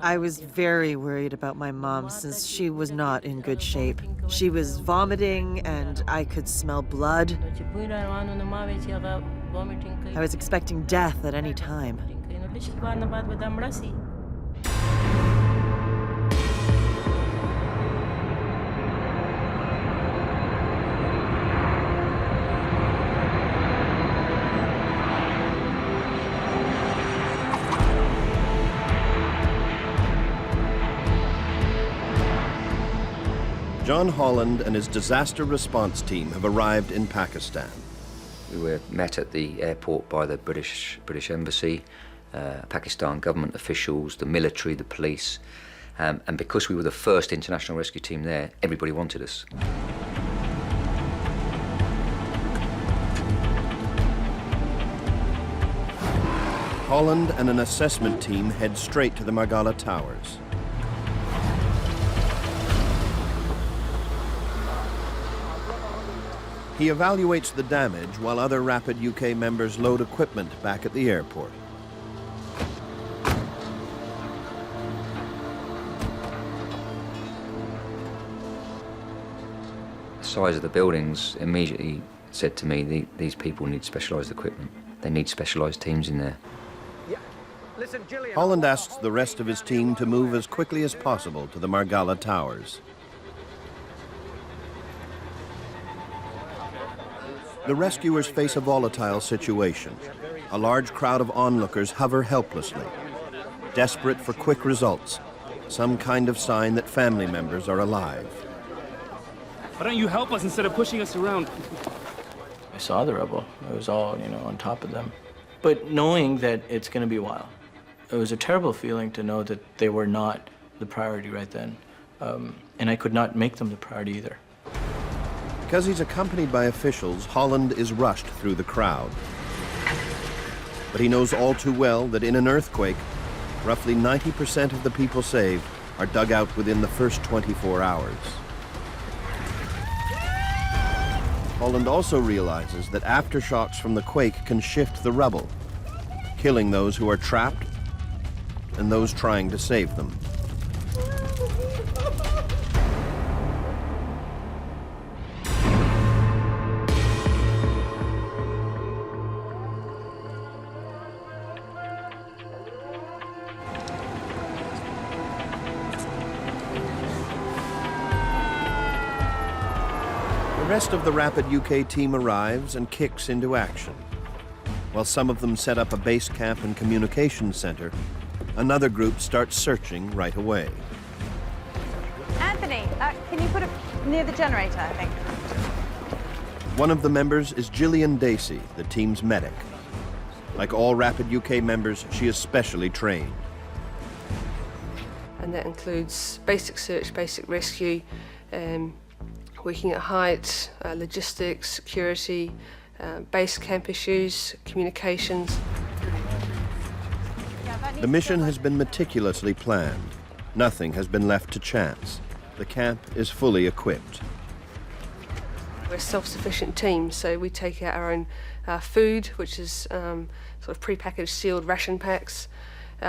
I was very worried about my mom since she was not in good shape. She was vomiting and I could smell blood. I was expecting death at any time. John Holland and his disaster response team have arrived in Pakistan. We were met at the airport by the British Embassy, Pakistan government officials, the military, the police, and because we were the first international rescue team there, everybody wanted us. Holland and an assessment team head straight to the Margala Towers. He evaluates the damage while other Rapid UK members load equipment back at the airport. The size of the buildings immediately said to me, these people need specialised equipment. They need specialised teams in there. Holland asks the rest of his team to move as quickly as possible to the Margala Towers. The rescuers face a volatile situation. A large crowd of onlookers hover helplessly, desperate for quick results, some kind of sign that family members are alive. Why don't you help us instead of pushing us around? I saw the rubble. I was all, on top of them. But knowing that it's going to be a while, it was a terrible feeling to know that they were not the priority right then. And I could not make them the priority either. Because he's accompanied by officials, Holland is rushed through the crowd. But he knows all too well that in an earthquake, roughly 90% of the people saved are dug out within the first 24 hours. Holland also realizes that aftershocks from the quake can shift the rubble, killing those who are trapped and those trying to save them. The rest of the Rapid UK team arrives and kicks into action. While some of them set up a base camp and communications center, another group starts searching right away. Anthony, can you put it near the generator, I think? One of the members is Gillian Dacey, the team's medic. Like all Rapid UK members, she is specially trained. And that includes basic search, basic rescue, working at height, logistics, security, base camp issues, communications. The mission has been meticulously planned. Nothing has been left to chance. The camp is fully equipped. We're a self-sufficient team, so we take out our own food, which is sort of pre-packaged sealed ration packs.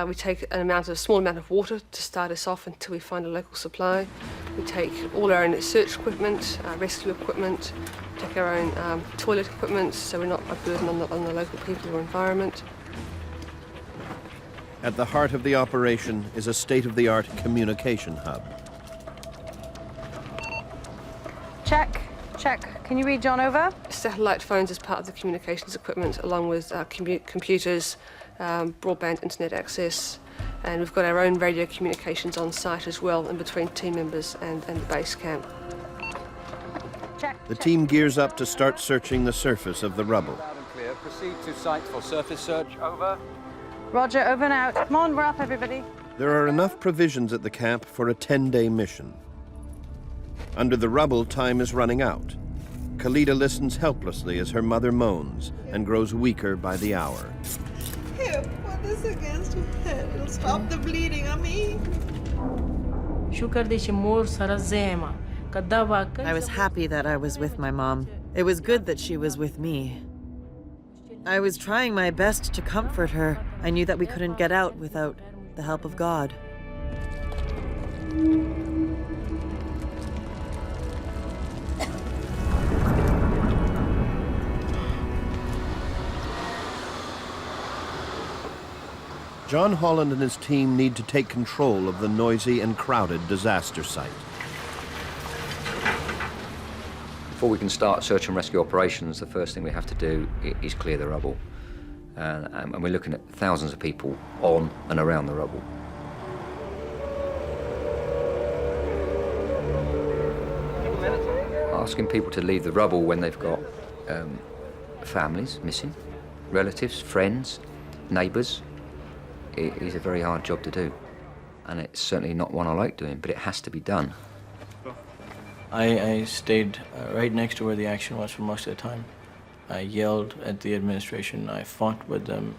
We take a small amount of water to start us off until we find a local supply. We take all our own search equipment, rescue equipment, take our own toilet equipment, so we're not a burden on the local people or environment. At the heart of the operation is a state-of-the-art communication hub. Check. Can you read John over? Satellite phones as part of the communications equipment, along with computers, broadband internet access, and we've got our own radio communications on site as well, in between team members and the base camp. The team gears up to start searching the surface of the rubble. Loud and clear. Proceed to site for surface search. Over. Roger, over and out. Come on, we're up, everybody. There are enough provisions at the camp for a 10-day mission. Under the rubble, time is running out. Khalida listens helplessly as her mother moans and grows weaker by the hour. Here, put this against your head. It'll stop the bleeding, Ami. I was happy that I was with my mom. It was good that she was with me. I was trying my best to comfort her. I knew that we couldn't get out without the help of God. John Holland and his team need to take control of the noisy and crowded disaster site. Before we can start search and rescue operations, the first thing we have to do is clear the rubble. And we're looking at thousands of people on and around the rubble. Asking people to leave the rubble when they've got families missing, relatives, friends, neighbours, it is a very hard job to do. And it's certainly not one I like doing, but it has to be done. I stayed right next to where the action was for most of the time. I yelled at the administration, I fought with them,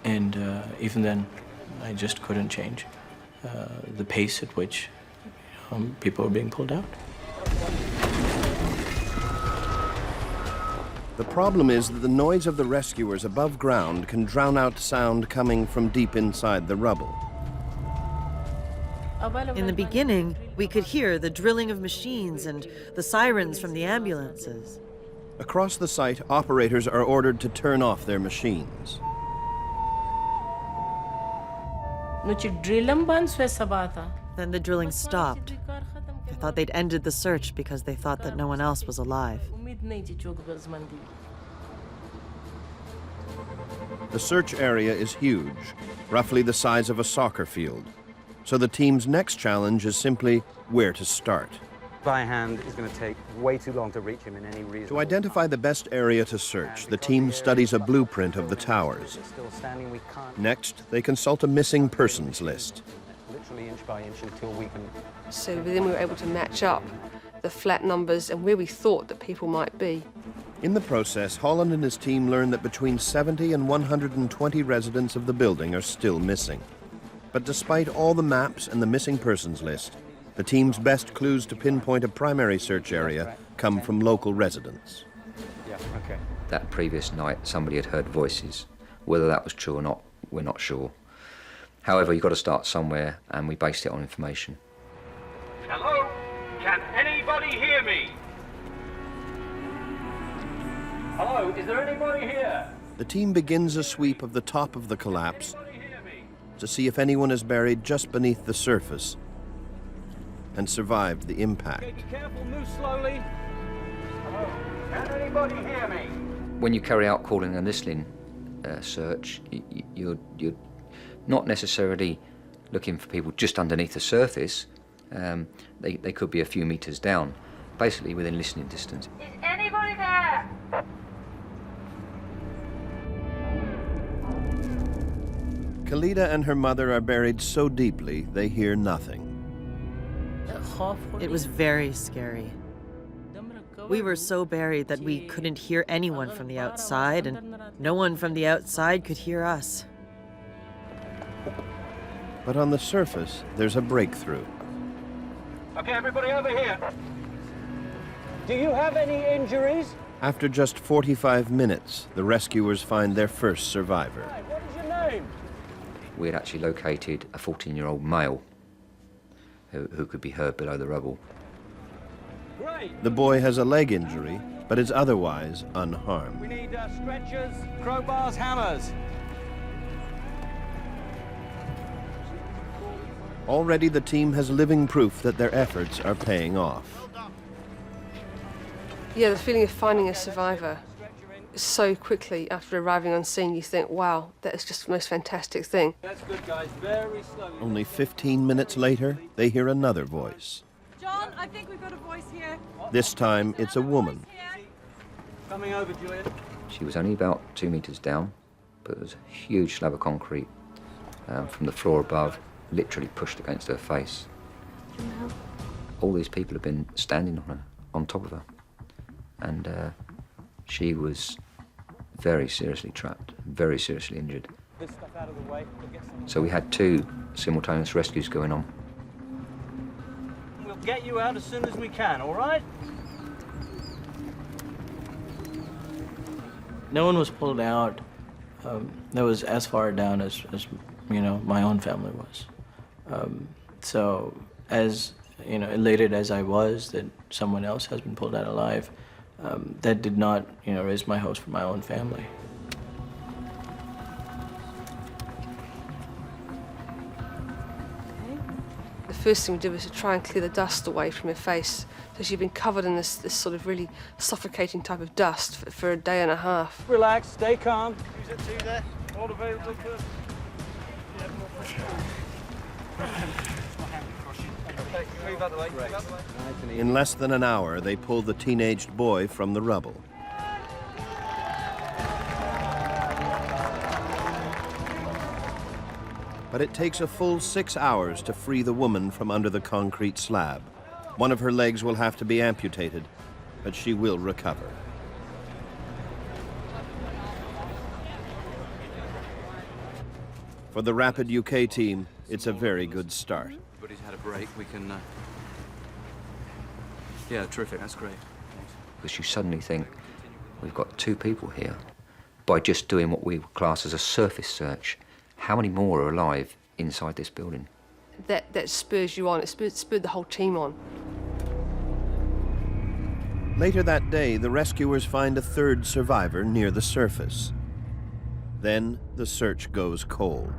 and even then, I just couldn't change the pace at which people were being pulled out. The problem is that the noise of the rescuers above ground can drown out sound coming from deep inside the rubble. In the beginning, we could hear the drilling of machines and the sirens from the ambulances. Across the site, operators are ordered to turn off their machines. Then the drilling stopped. I thought they'd ended the search because they thought that no one else was alive. The search area is huge, roughly the size of a soccer field. So the team's next challenge is simply where to start. By hand is going to take way too long to reach him in any reasonable To identify the best area to search, the team studies a blueprint of the towers. Next, they consult a missing persons list. Literally inch by inch until we can... So then we were able to match up the flat numbers and where we thought that people might be. In the process, Holland and his team learned that between 70 and 120 residents of the building are still missing. But despite all the maps and the missing persons list, the team's best clues to pinpoint a primary search area come from local residents. Yeah, okay. That previous night, somebody had heard voices. Whether that was true or not, we're not sure. However, you've got to start somewhere, and we based it on information. Hello? Can anybody hear me? Hello, is there anybody here? The team begins a sweep of the top of the collapse to see if anyone is buried just beneath the surface and survived the impact. Okay, be careful, move slowly. Hello, can anybody hear me? When you carry out calling and listening search, you're not necessarily looking for people just underneath the surface. They could be a few meters down, basically within listening distance. Is anybody there? Khalida and her mother are buried so deeply they hear nothing. It was very scary. We were so buried that we couldn't hear anyone from the outside, and no one from the outside could hear us. But on the surface, there's a breakthrough. Okay, everybody over here. Do you have any injuries? After just 45 minutes, the rescuers find their first survivor. What is your name? We had actually located a 14-year-old male who could be heard below the rubble. The boy has a leg injury, but is otherwise unharmed. We need stretchers, crowbars, hammers. Already the team has living proof that their efforts are paying off. Yeah, the feeling of finding a survivor so quickly after arriving on scene, you think, wow, that is just the most fantastic thing. That's good, guys. Very slowly. Only 15 minutes later, they hear another voice. John! John, I think we've got a voice here. This time, it's a woman. Coming over, Juliet. She was only about 2 meters down, but there was a huge slab of concrete from the floor above, literally pushed against her face. All these people have been standing on her, on top of her, and she was very seriously trapped, very seriously injured. This stuff out of the way. So we had 2 simultaneous rescues going on. We'll get you out as soon as we can, all right? No one was pulled out that was as far down as you know, my own family was. So as, you know, elated as I was that someone else has been pulled out alive, that did not, you know, raise my hopes for my own family. The first thing we did was to try and clear the dust away from her face. So she'd been covered in this sort of really suffocating type of dust for a day and a half. Relax, stay calm. Who's at 2 there? All available first. Move out the way. Move out the way. In less than an hour, they pull the teenaged boy from the rubble. But it takes a full 6 hours to free the woman from under the concrete slab. One of her legs will have to be amputated, but she will recover. For the Rapid UK team, it's a very good start. Everybody's had a break. We can... Yeah, terrific. That's great. Because you suddenly think, we've got 2 people here. By just doing what we would class as a surface search, how many more are alive inside this building? That spurs you on. It spurred the whole team on. Later that day, the rescuers find a 3rd survivor near the surface. Then the search goes cold.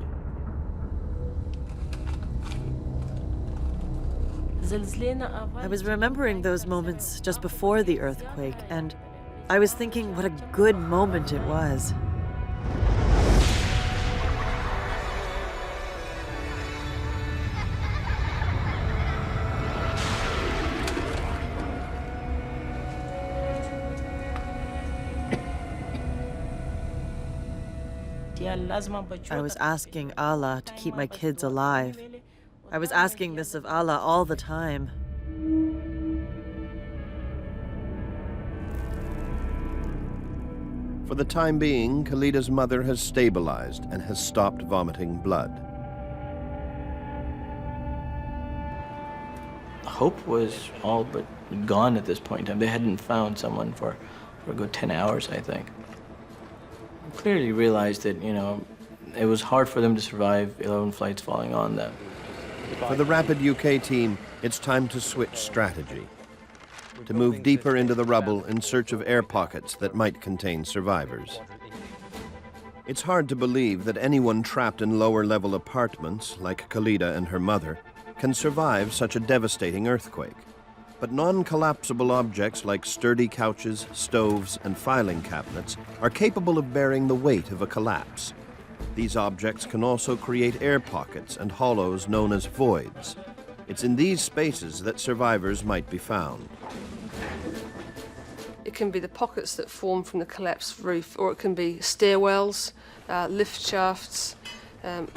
I was remembering those moments just before the earthquake, and I was thinking what a good moment it was. I was asking Allah to keep my kids alive. I was asking this of Allah all the time. For the time being, Khalida's mother has stabilized and has stopped vomiting blood. Hope was all but gone at this point in time. They hadn't found someone for a good 10 hours, I think. I clearly realized that, you know, it was hard for them to survive 11 flights falling on them. For the Rapid UK team, it's time to switch strategy, to move deeper into the rubble in search of air pockets that might contain survivors. It's hard to believe that anyone trapped in lower-level apartments, like Khalida and her mother, can survive such a devastating earthquake. But non-collapsible objects like sturdy couches, stoves, and filing cabinets are capable of bearing the weight of a collapse. These objects can also create air pockets and hollows known as voids. It's in these spaces that survivors might be found. It can be the pockets that form from the collapsed roof, or it can be stairwells, lift shafts,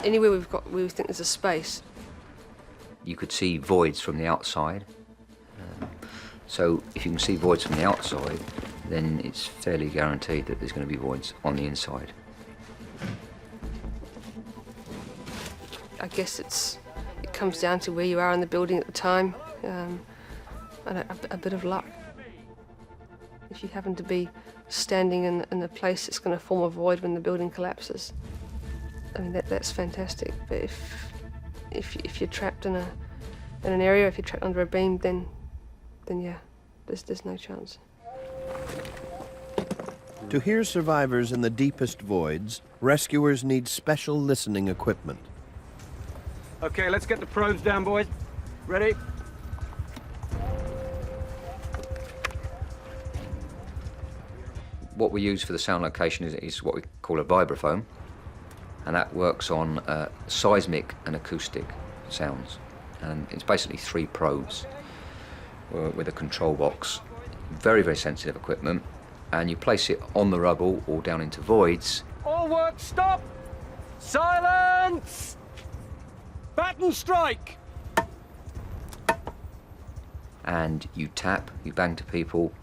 anywhere we think there's a space. You could see voids from the outside. So if you can see voids from the outside, then it's fairly guaranteed that there's going to be voids on the inside. I guess it comes down to where you are in the building at the time, and a bit of luck. If you happen to be standing in a place that's going to form a void when the building collapses, I mean that's fantastic. But if you're trapped in an area, if you're trapped under a beam, then yeah, there's no chance. To hear survivors in the deepest voids, rescuers need special listening equipment. Okay, let's get the probes down, boys. Ready? What we use for the sound location is what we call a vibraphone, and that works on seismic and acoustic sounds. And it's basically 3 probes. with a control box. Very, very sensitive equipment. And you place it on the rubble or down into voids. All work stop! Silence! Batten strike! And you tap, you bang to people,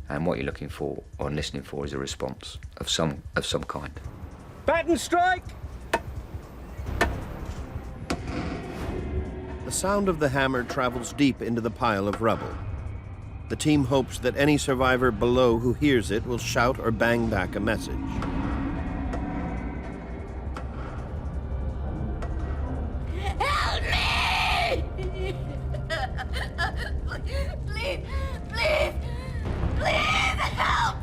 and what you're looking for or listening for is a response of some kind. Batten strike! The sound of the hammer travels deep into the pile of rubble. The team hopes that any survivor below who hears it will shout or bang back a message. Help me! Please, please, please help!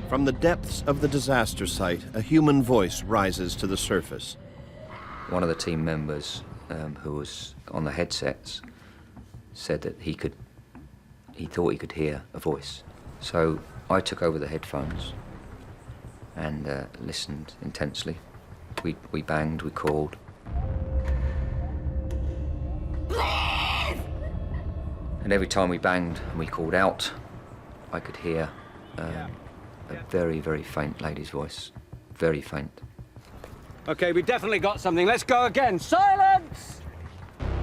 From the depths of the disaster site, a human voice rises to the surface. One of the team members who was on the headsets said that he thought he could hear a voice. So I took over the headphones and listened intensely. We banged, we called. Please! And every time we banged and we called out, I could hear a very, very faint lady's voice. Very faint. Okay, we definitely got something. Let's go again. Silence!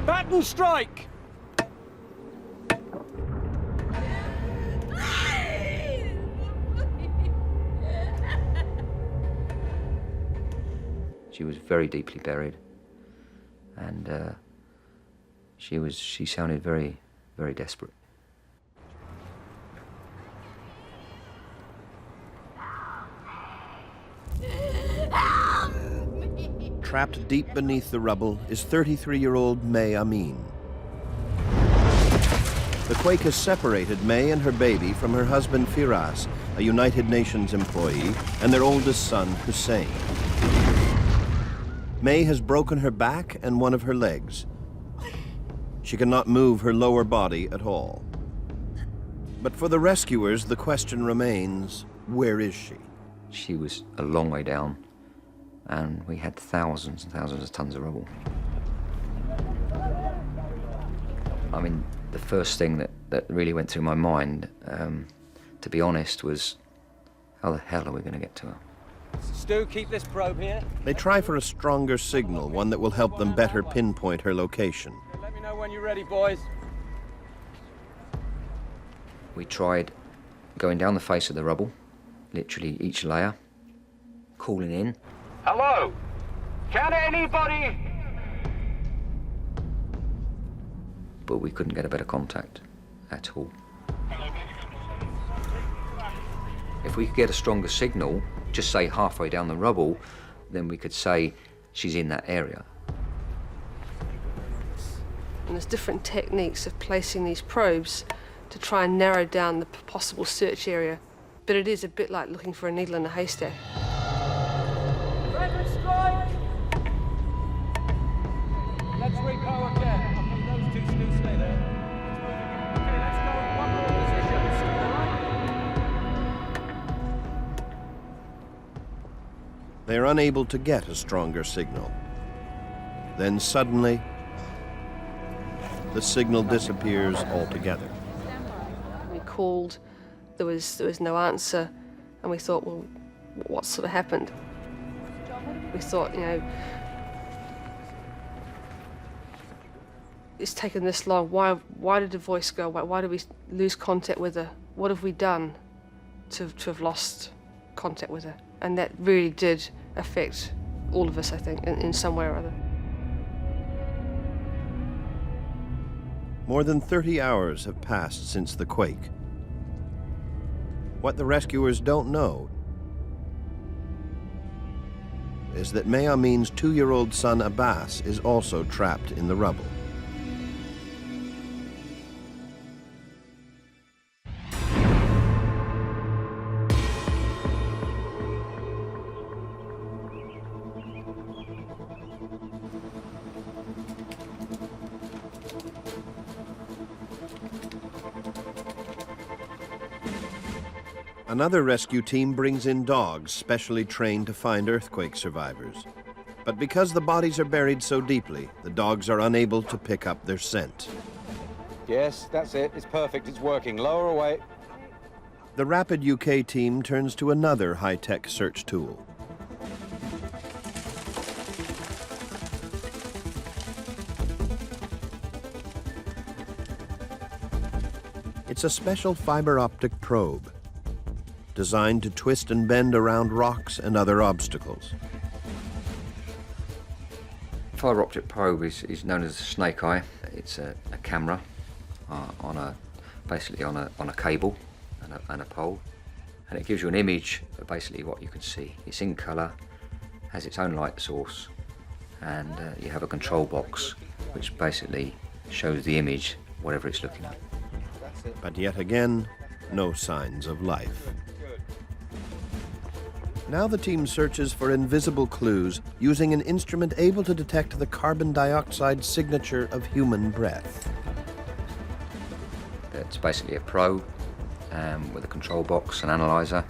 Batten strike! She was very deeply buried, and she sounded very, very desperate. Trapped deep beneath the rubble is 33-year-old May Amin. The quake has separated May and her baby from her husband Firas, a United Nations employee, and their oldest son, Hussein. May has broken her back and one of her legs. She cannot move her lower body at all. But for the rescuers, the question remains, where is she? She was a long way down, and we had thousands and thousands of tons of rubble. I mean, the first thing that really went through my mind, to be honest, was how the hell are we going to get to her? Stu, keep this probe here. They try for a stronger signal, one that will help them better pinpoint her location. Let me know when you're ready, boys. We tried going down the face of the rubble, literally each layer, calling in. Hello? Can anybody? But we couldn't get a better contact at all. If we could get a stronger signal, just say halfway down the rubble, then we could say she's in that area. And there's different techniques of placing these probes to try and narrow down the possible search area. But it is a bit like looking for a needle in a haystack. Rapid strike! Let's repo again. Those two still stay there. Okay, let's go in one more position. All right? They are unable to get a stronger signal. Then suddenly, the signal disappears altogether. We called, there was no answer, and we thought, well, what sort of happened? We thought, you know, it's taken this long. Why did the voice go away? Why did we lose contact with her? What have we done to have lost contact with her? And that really did affect all of us, I think, in some way or other. More than 30 hours have passed since the quake. What the rescuers don't know is that May Amin's 2-year-old son Abbas is also trapped in the rubble. Another rescue team brings in dogs specially trained to find earthquake survivors. But because the bodies are buried so deeply, the dogs are unable to pick up their scent. Yes, that's it. It's perfect. It's working. Lower away. The Rapid UK team turns to another high-tech search tool. It's a special fiber optic probe, designed to twist and bend around rocks and other obstacles. Fiber optic probe is known as a snake eye. It's a camera basically on a cable and a pole, and it gives you an image of basically what you can see. It's in colour, has its own light source, and you have a control box which basically shows the image, whatever it's looking at. But yet again, no signs of life. Now the team searches for invisible clues using an instrument able to detect the carbon dioxide signature of human breath. It's basically a probe with a control box, an analyzer,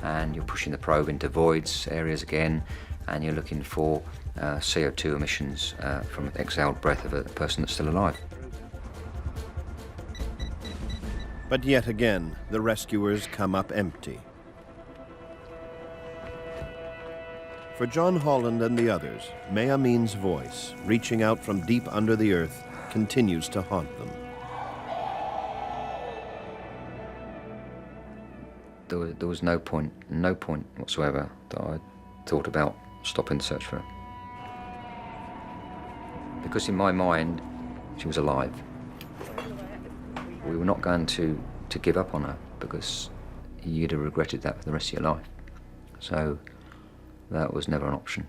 and you're pushing the probe into voids areas again, and you're looking for CO2 emissions from exhaled breath of a person that's still alive. But yet again, the rescuers come up empty. For John Holland and the others, May Amin's voice, reaching out from deep under the earth, continues to haunt them. There was no point whatsoever that I thought about stopping the search for her. Because in my mind, she was alive. We were not going to give up on her, because you'd have regretted that for the rest of your life. So that was never an option.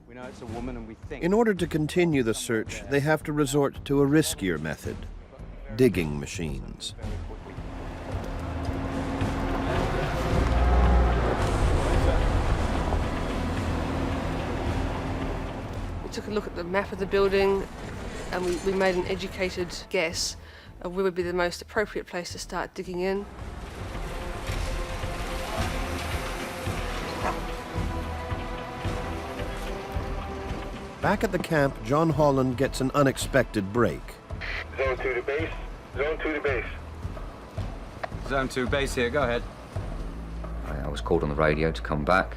We know it's a woman and we think... In order to continue the search, they have to resort to a riskier method, digging machines. We took a look at the map of the building, and we made an educated guess of where would be the most appropriate place to start digging in. Back at the camp, John Holland gets an unexpected break. Zone 2 to base. Zone 2 to base. Zone 2 base here. Go ahead. I was called on the radio to come back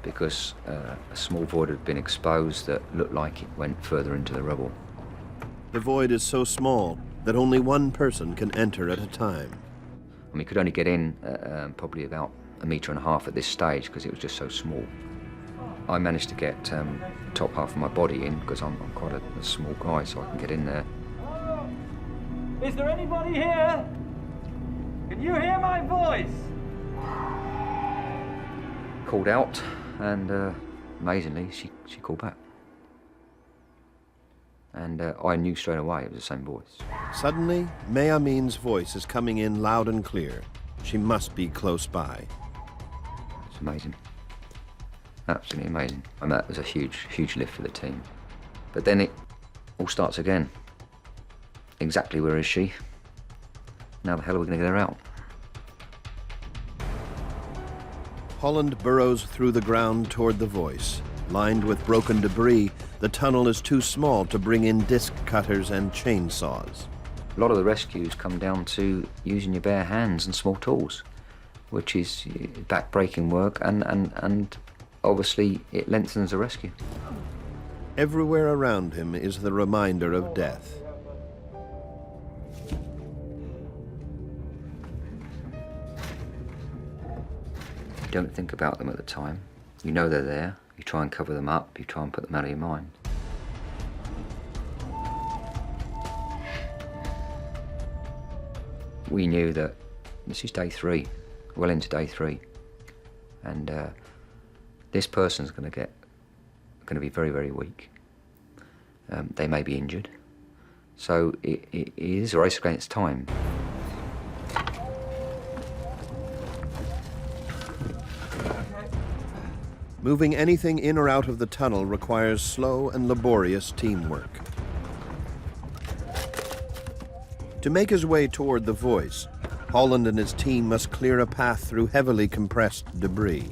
because a small void had been exposed that looked like it went further into the rubble. The void is so small that only one person can enter at a time. And we could only get in probably about 1.5 meters at this stage because it was just so small. I managed to get top half of my body in because I'm quite a small guy, so I can get in there. Is there anybody here? Can you hear my voice? Called out, and amazingly, she called back. And I knew straight away it was the same voice. Suddenly, May Amin's voice is coming in loud and clear. She must be close by. It's amazing. Absolutely amazing. And that was a huge, huge lift for the team. But then it all starts again. Exactly where is she? Now the hell are we going to get her out? Holland burrows through the ground toward the voice. Lined with broken debris, the tunnel is too small to bring in disc cutters and chainsaws. A lot of the rescues come down to using your bare hands and small tools, which is back-breaking work, and obviously it lengthens the rescue. Everywhere around him is the reminder of death. You don't think about them at the time. You know they're there. You try and cover them up. You try and put them out of your mind. We knew that this is day 3, well into day 3, and this person's going to be very, very weak. They may be injured, so it is a race against time. Moving anything in or out of the tunnel requires slow and laborious teamwork. To make his way toward the voice, Holland and his team must clear a path through heavily compressed debris.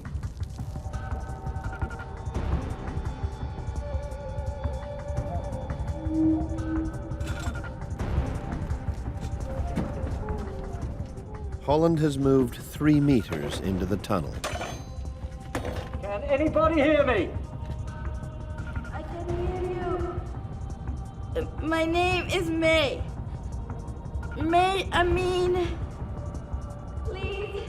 Holland has moved 3 meters into the tunnel. Can anybody hear me? I can hear you. My name is May. May Amin. Please.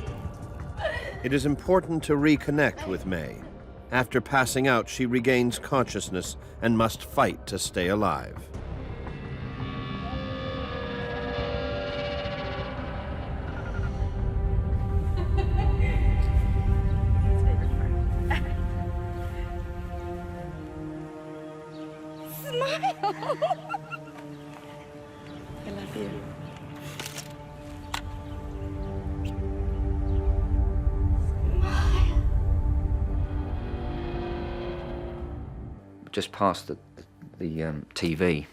It is important to reconnect with May. After passing out, she regains consciousness and must fight to stay alive. Smile. I love you. Just past the TV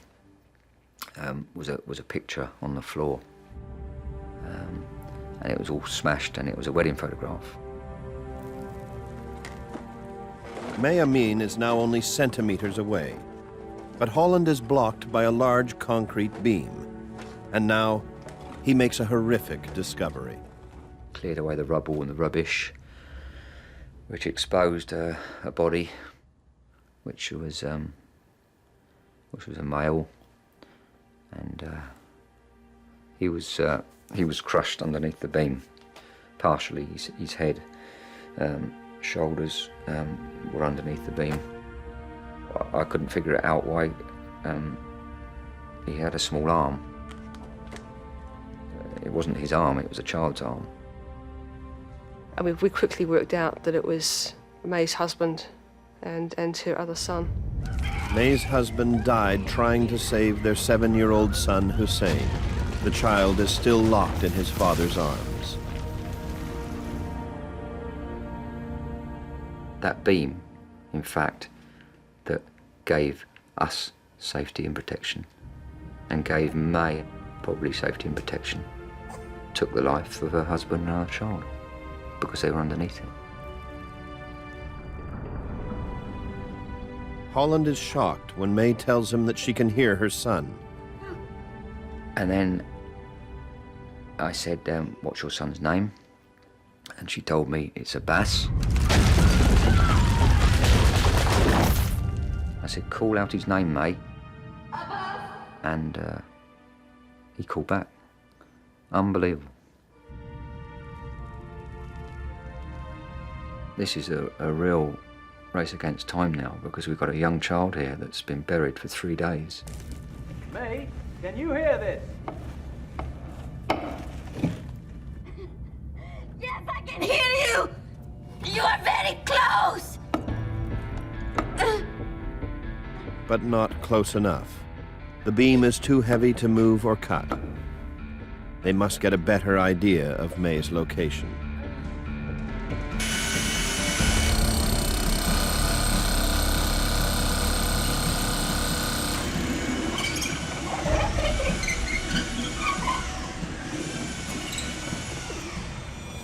was a picture on the floor, and it was all smashed, and it was a wedding photograph. May Amin is now only centimeters away, but Holland is blocked by a large concrete beam, and now he makes a horrific discovery. Cleared away the rubble and the rubbish, which exposed a body, which was a male, and he was crushed underneath the beam, partially. His head, shoulders were underneath the beam. I couldn't figure it out why he had a small arm. It wasn't his arm; it was a child's arm. And we quickly worked out that it was May's husband and her other son. May's husband died trying to save their 7-year-old son, Hussein. The child is still locked in his father's arms. That beam, in fact, that gave us safety and protection, and gave May probably safety and protection, took the life of her husband and her child, because they were underneath it. Holland is shocked when May tells him that she can hear her son. And then I said, what's your son's name? And she told me it's Abbas. I said, call out his name, May. And he called back. Unbelievable. This is a real race against time now, because we've got a young child here that's been buried for 3 days. May, can you hear this? Yes, I can hear you. You are very close. But not close enough. The beam is too heavy to move or cut. They must get a better idea of May's location.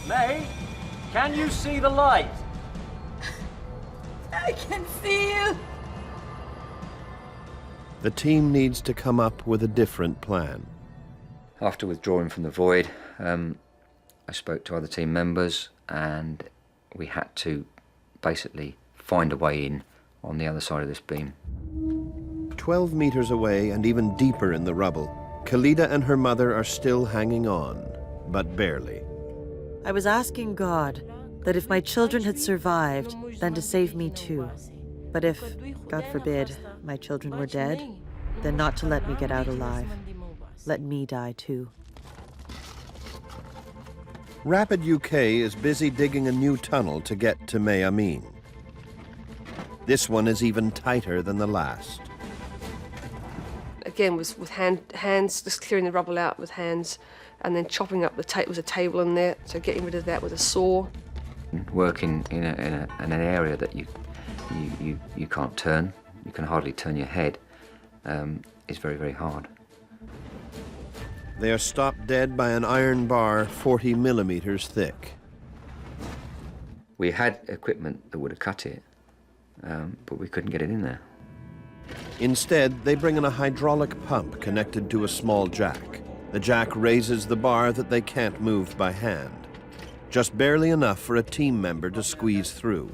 May, can you see the light? I can see you. The team needs to come up with a different plan. After withdrawing from the void, I spoke to other team members, and we had to basically find a way in on the other side of this beam. 12 meters away and even deeper in the rubble, Khalida and her mother are still hanging on, but barely. I was asking God that if my children had survived, then to save me too. But if, God forbid, my children were dead, then not to let me get out alive. Let me die too. Rapid UK is busy digging a new tunnel to get to May Amin. This one is even tighter than the last. Again, was with hands, just clearing the rubble out with hands, and then chopping up the tape. Was a table in there, so getting rid of that with a saw. Working in an area that you can't turn, you can hardly turn your head, is very, very hard. They are stopped dead by an iron bar 40 millimeters thick. We had equipment that would have cut it, but we couldn't get it in there. Instead, they bring in a hydraulic pump connected to a small jack. The jack raises the bar that they can't move by hand, just barely enough for a team member to squeeze through.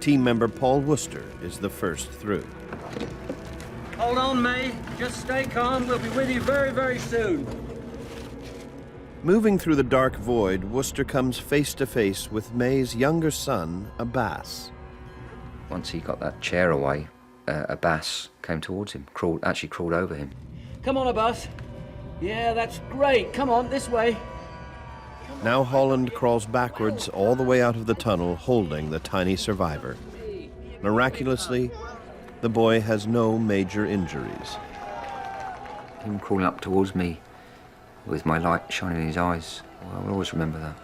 Team member Paul Worcester is the first through. Hold on, May. Just stay calm. We'll be with you very, very soon. Moving through the dark void, Worcester comes face to face with May's younger son, Abbas. Once he got that chair away, Abbas came towards him, actually crawled over him. Come on, Abbas. Yeah, that's great. Come on, this way. Now Holland crawls backwards all the way out of the tunnel, holding the tiny survivor. Miraculously, the boy has no major injuries. Him crawling up towards me with my light shining in his eyes. Well, I'll always remember that.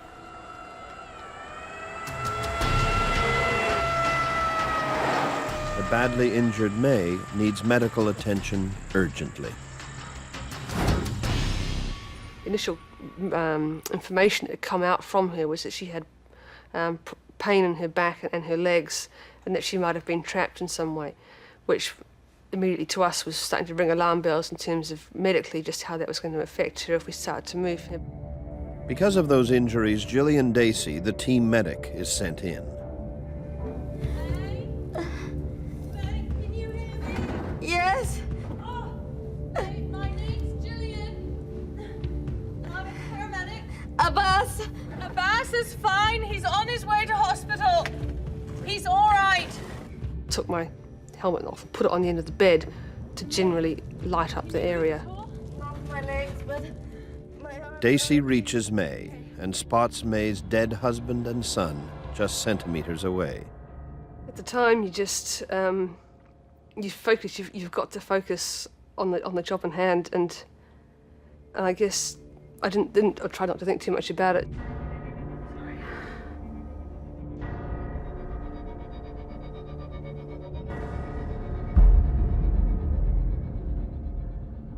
The badly injured May needs medical attention urgently. Initial information that had come out from her was that she had pain in her back and her legs, and that she might have been trapped in some way, which immediately to us was starting to ring alarm bells in terms of medically just how that was going to affect her if we started to move her. Because of those injuries, Gillian Dacey, the team medic, is sent in. Yes. My name's Gillian. I'm a paramedic. Abbas. Abbas is fine. He's on his way to hospital. He's all right. Took my helmet off and put it on the end of the bed to generally light up the area. My legs, but Dacey reaches May and spots May's dead husband and son just centimeters away. At the time, you just you focus. You've got to focus on the job in hand, and I guess I tried not to think too much about it.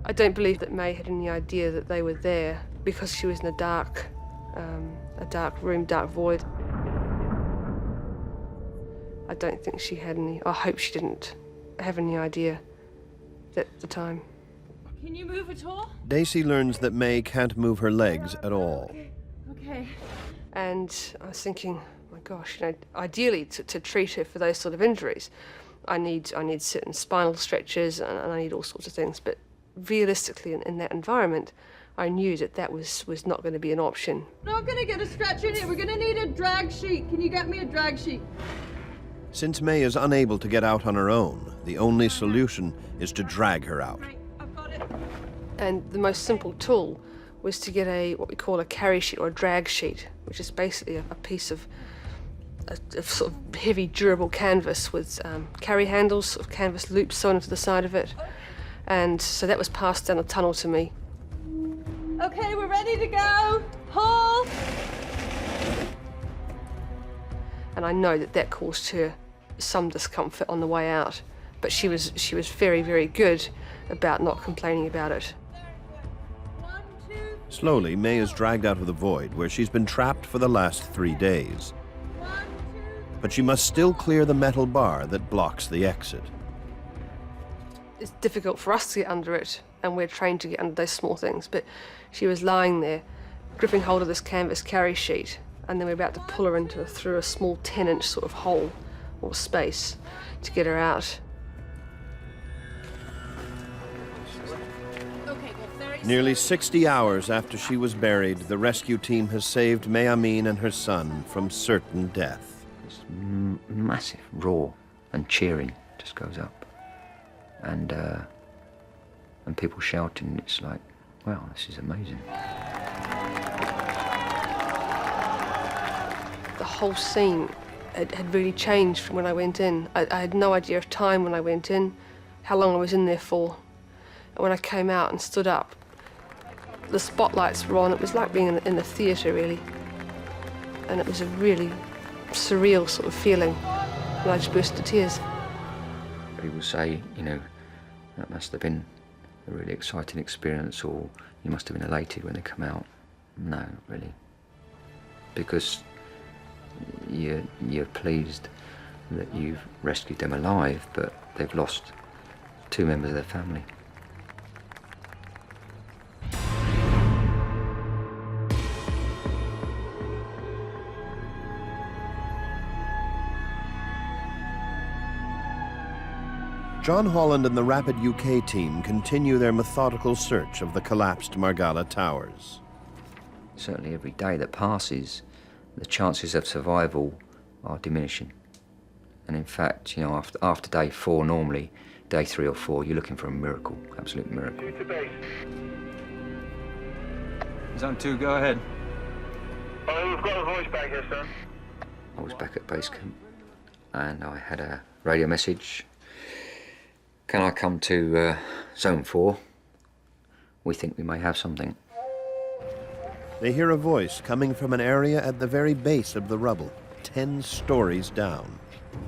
I don't believe that May had any idea that they were there because she was in a dark room, dark void. I don't think she had any, I hope she didn't have any idea at the time. Can you move at all? Dacey learns that May can't move her legs at all. Okay. And I was thinking, my gosh, ideally to treat her for those sort of injuries, I need certain spinal stretches and I need all sorts of things, but realistically in that environment, I knew that was not going to be an option. We're not going to get a stretcher in here. We're going to need a drag sheet. Can you get me a drag sheet? Since May is unable to get out on her own, the only solution is to drag her out. And the most simple tool was to get what we call a carry sheet or a drag sheet, which is basically a piece of a sort of heavy, durable canvas with carry handles, sort of canvas loops sewn into the side of it. And so that was passed down the tunnel to me. Okay, we're ready to go. Pull. And I know that caused her some discomfort on the way out, but she was very, very good about not complaining about it. Slowly, May is dragged out of the void where she's been trapped for the last 3 days. But she must still clear the metal bar that blocks the exit. It's difficult for us to get under it, and we're trained to get under those small things, but she was lying there, gripping hold of this canvas carry sheet, and then we're about to pull her through a small 10-inch sort of hole or space to get her out. Nearly 60 hours after she was buried, the rescue team has saved May Amin and her son from certain death. This massive roar and cheering just goes up. And people shouting, it's like, wow, this is amazing. The whole scene had really changed from when I went in. I had no idea of time when I went in, how long I was in there for. And when I came out and stood up, the spotlights were on. It was like being in a theatre, really. And it was a really surreal sort of feeling. And I just burst into tears. People say, that must have been a really exciting experience, or you must have been elated when they come out. No, not really. Because you're pleased that you've rescued them alive, but they've lost 2 members of their family. John Holland and the Rapid UK team continue their methodical search of the collapsed Margala towers. Certainly every day that passes, the chances of survival are diminishing. And in fact, you know, after day 4 normally, day 3 or 4, you're looking for a miracle, absolute miracle. Zone 2, go ahead. Oh, we've got a voice back here, sir. I was back at base camp and I had a radio message. Can I come to Zone 4? We think we may have something. They hear a voice coming from an area at the very base of the rubble, 10 stories down.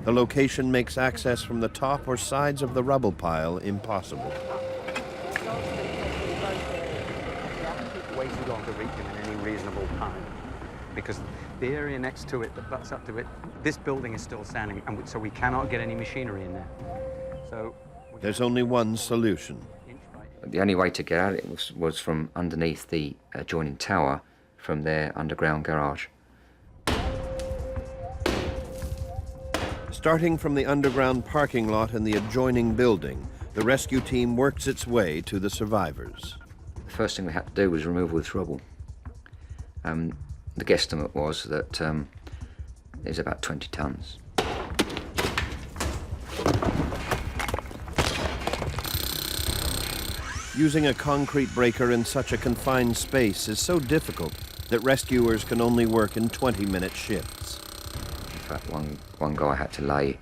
The location makes access from the top or sides of the rubble pile impossible. Way too long to reach him in any reasonable time, because the area next to it that butts up to it, this building is still standing, and so we cannot get any machinery in there. So there's only one solution. The only way to get at it was from underneath the adjoining tower, from their underground garage. Starting from the underground parking lot in the adjoining building, the rescue team works its way to the survivors. The first thing we had to do was remove all this rubble. The guesstimate was that it was about 20 tons. Using a concrete breaker in such a confined space is so difficult that rescuers can only work in 20-minute shifts. In fact, one guy had to lay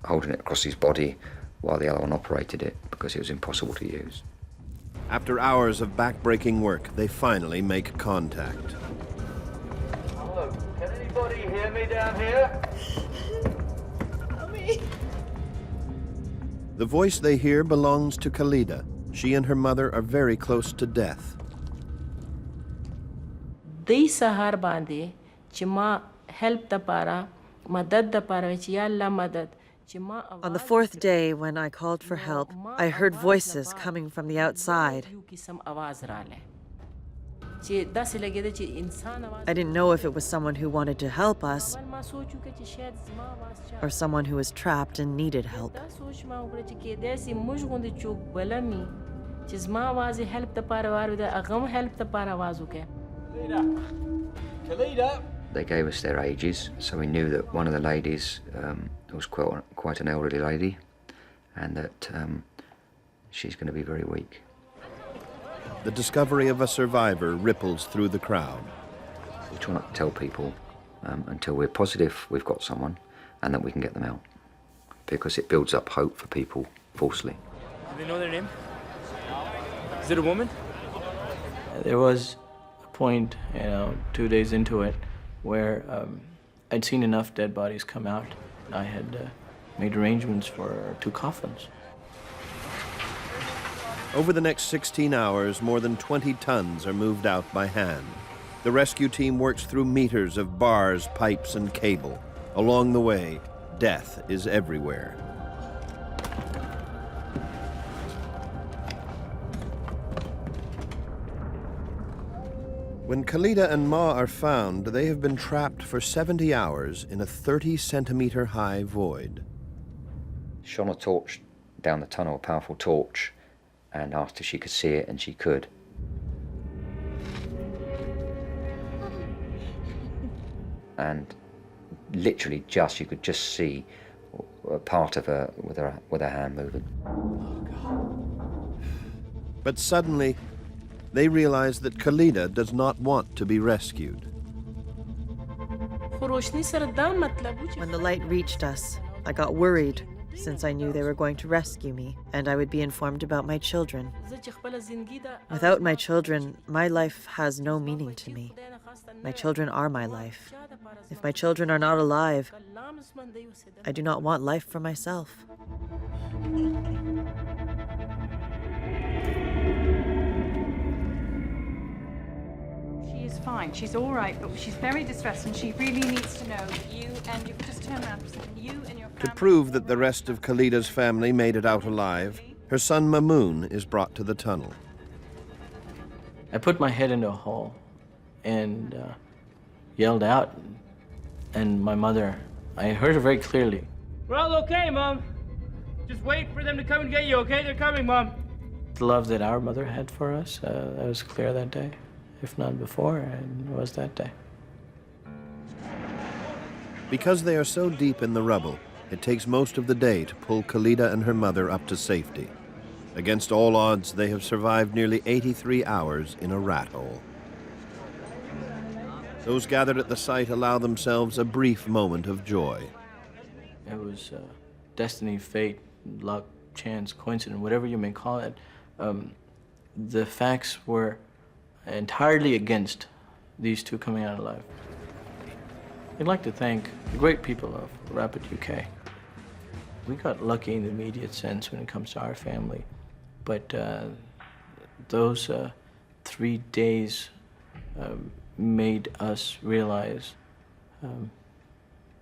holding it across his body while the other one operated it because it was impossible to use. After hours of back-breaking work, they finally make contact. Hello, can anybody hear me down here? Mommy. The voice they hear belongs to Khalida. She and her mother are very close to death. Dei sahar bande, chima help da para, madad da para, ya Allah madad. On the 4th day, when I called for help, I heard voices coming from the outside. I didn't know if it was someone who wanted to help us or someone who was trapped and needed help. They gave us their ages, so we knew that one of the ladies was quite an elderly lady, and that she's going to be very weak. The discovery of a survivor ripples through the crowd. We try not to tell people until we're positive we've got someone and that we can get them out, because it builds up hope for people falsely. Do they know their name? Is it a woman? There was a point, 2 days into it, where I'd seen enough dead bodies come out. I had made arrangements for 2 coffins. Over the next 16 hours, more than 20 tons are moved out by hand. The rescue team works through meters of bars, pipes, and cable. Along the way, death is everywhere. When Khalida and Ma are found, they have been trapped for 70 hours in a 30-centimeter high void. Shone a torch down the tunnel, a powerful torch, and asked if she could see it, and she could. And literally you could just see a part of her with her hand moving. But suddenly, they realize that Khalida does not want to be rescued. When the light reached us, I got worried, since I knew they were going to rescue me, and I would be informed about my children. Without my children, my life has no meaning to me. My children are my life. If my children are not alive, I do not want life for myself. Fine, she's all right, but she's very distressed and she really needs to know that you can just turn around for a second. You and your family. To prove that the rest of Khalida's family made it out alive, her son Mamoon is brought to the tunnel. I put my head into a hole and yelled out, and my mother, I heard her very clearly. We're all okay, Mom. Just wait for them to come and get you, okay? They're coming, Mom. The love that our mother had for us, that was clear that day. If not before, it was that day. Because they are so deep in the rubble, it takes most of the day to pull Khalida and her mother up to safety. Against all odds, they have survived nearly 83 hours in a rat hole. Those gathered at the site allow themselves a brief moment of joy. It was destiny, fate, luck, chance, coincidence, whatever you may call it. The facts were entirely against these two coming out alive. I'd like to thank the great people of Rapid UK. We got lucky in the immediate sense when it comes to our family, but those 3 days made us realize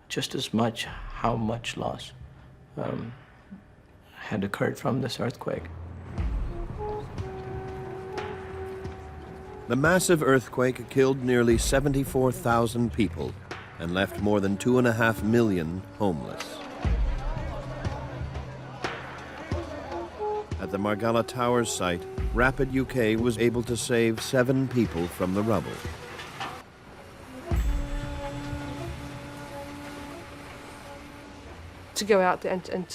just as much how much loss had occurred from this earthquake. The massive earthquake killed nearly 74,000 people and left more than 2.5 million homeless. At the Margala Towers site, Rapid UK was able to save 7 people from the rubble. To go out there and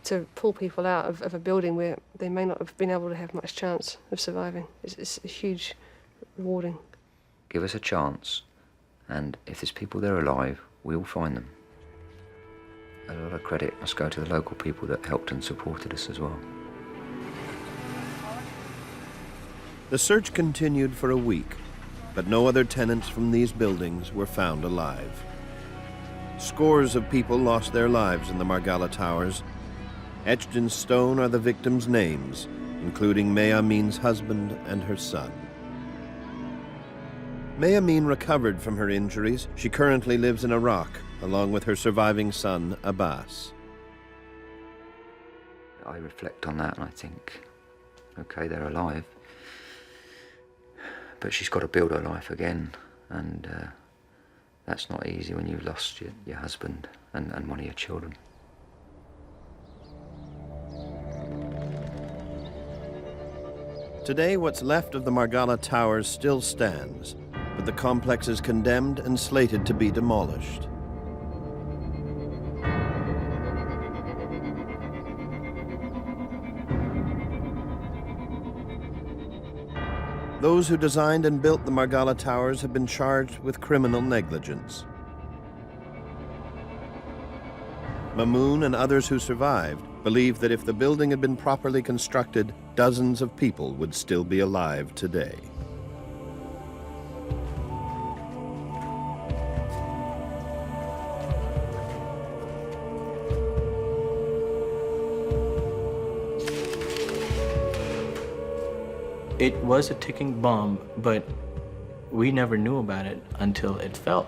to pull people out of a building where they may not have been able to have much chance of surviving is a huge rewarding. Give us a chance, and if there's people there alive, we'll find them. A lot of credit must go to the local people that helped and supported us as well. The search continued for a week, but no other tenants from these buildings were found alive. Scores of people lost their lives in the Margala Towers. Etched in stone are the victims' names, including May Amin's husband and her son. May Amin recovered from her injuries. She currently lives in Iraq, along with her surviving son, Abbas. I reflect on that and I think, okay, they're alive, but she's got to build her life again, and that's not easy when you've lost your husband and one of your children. Today, what's left of the Margala Towers still stands, but the complex is condemned and slated to be demolished. Those who designed and built the Margala Towers have been charged with criminal negligence. Mamoon and others who survived believe that if the building had been properly constructed, dozens of people would still be alive today. It was a ticking bomb, but we never knew about it until it fell.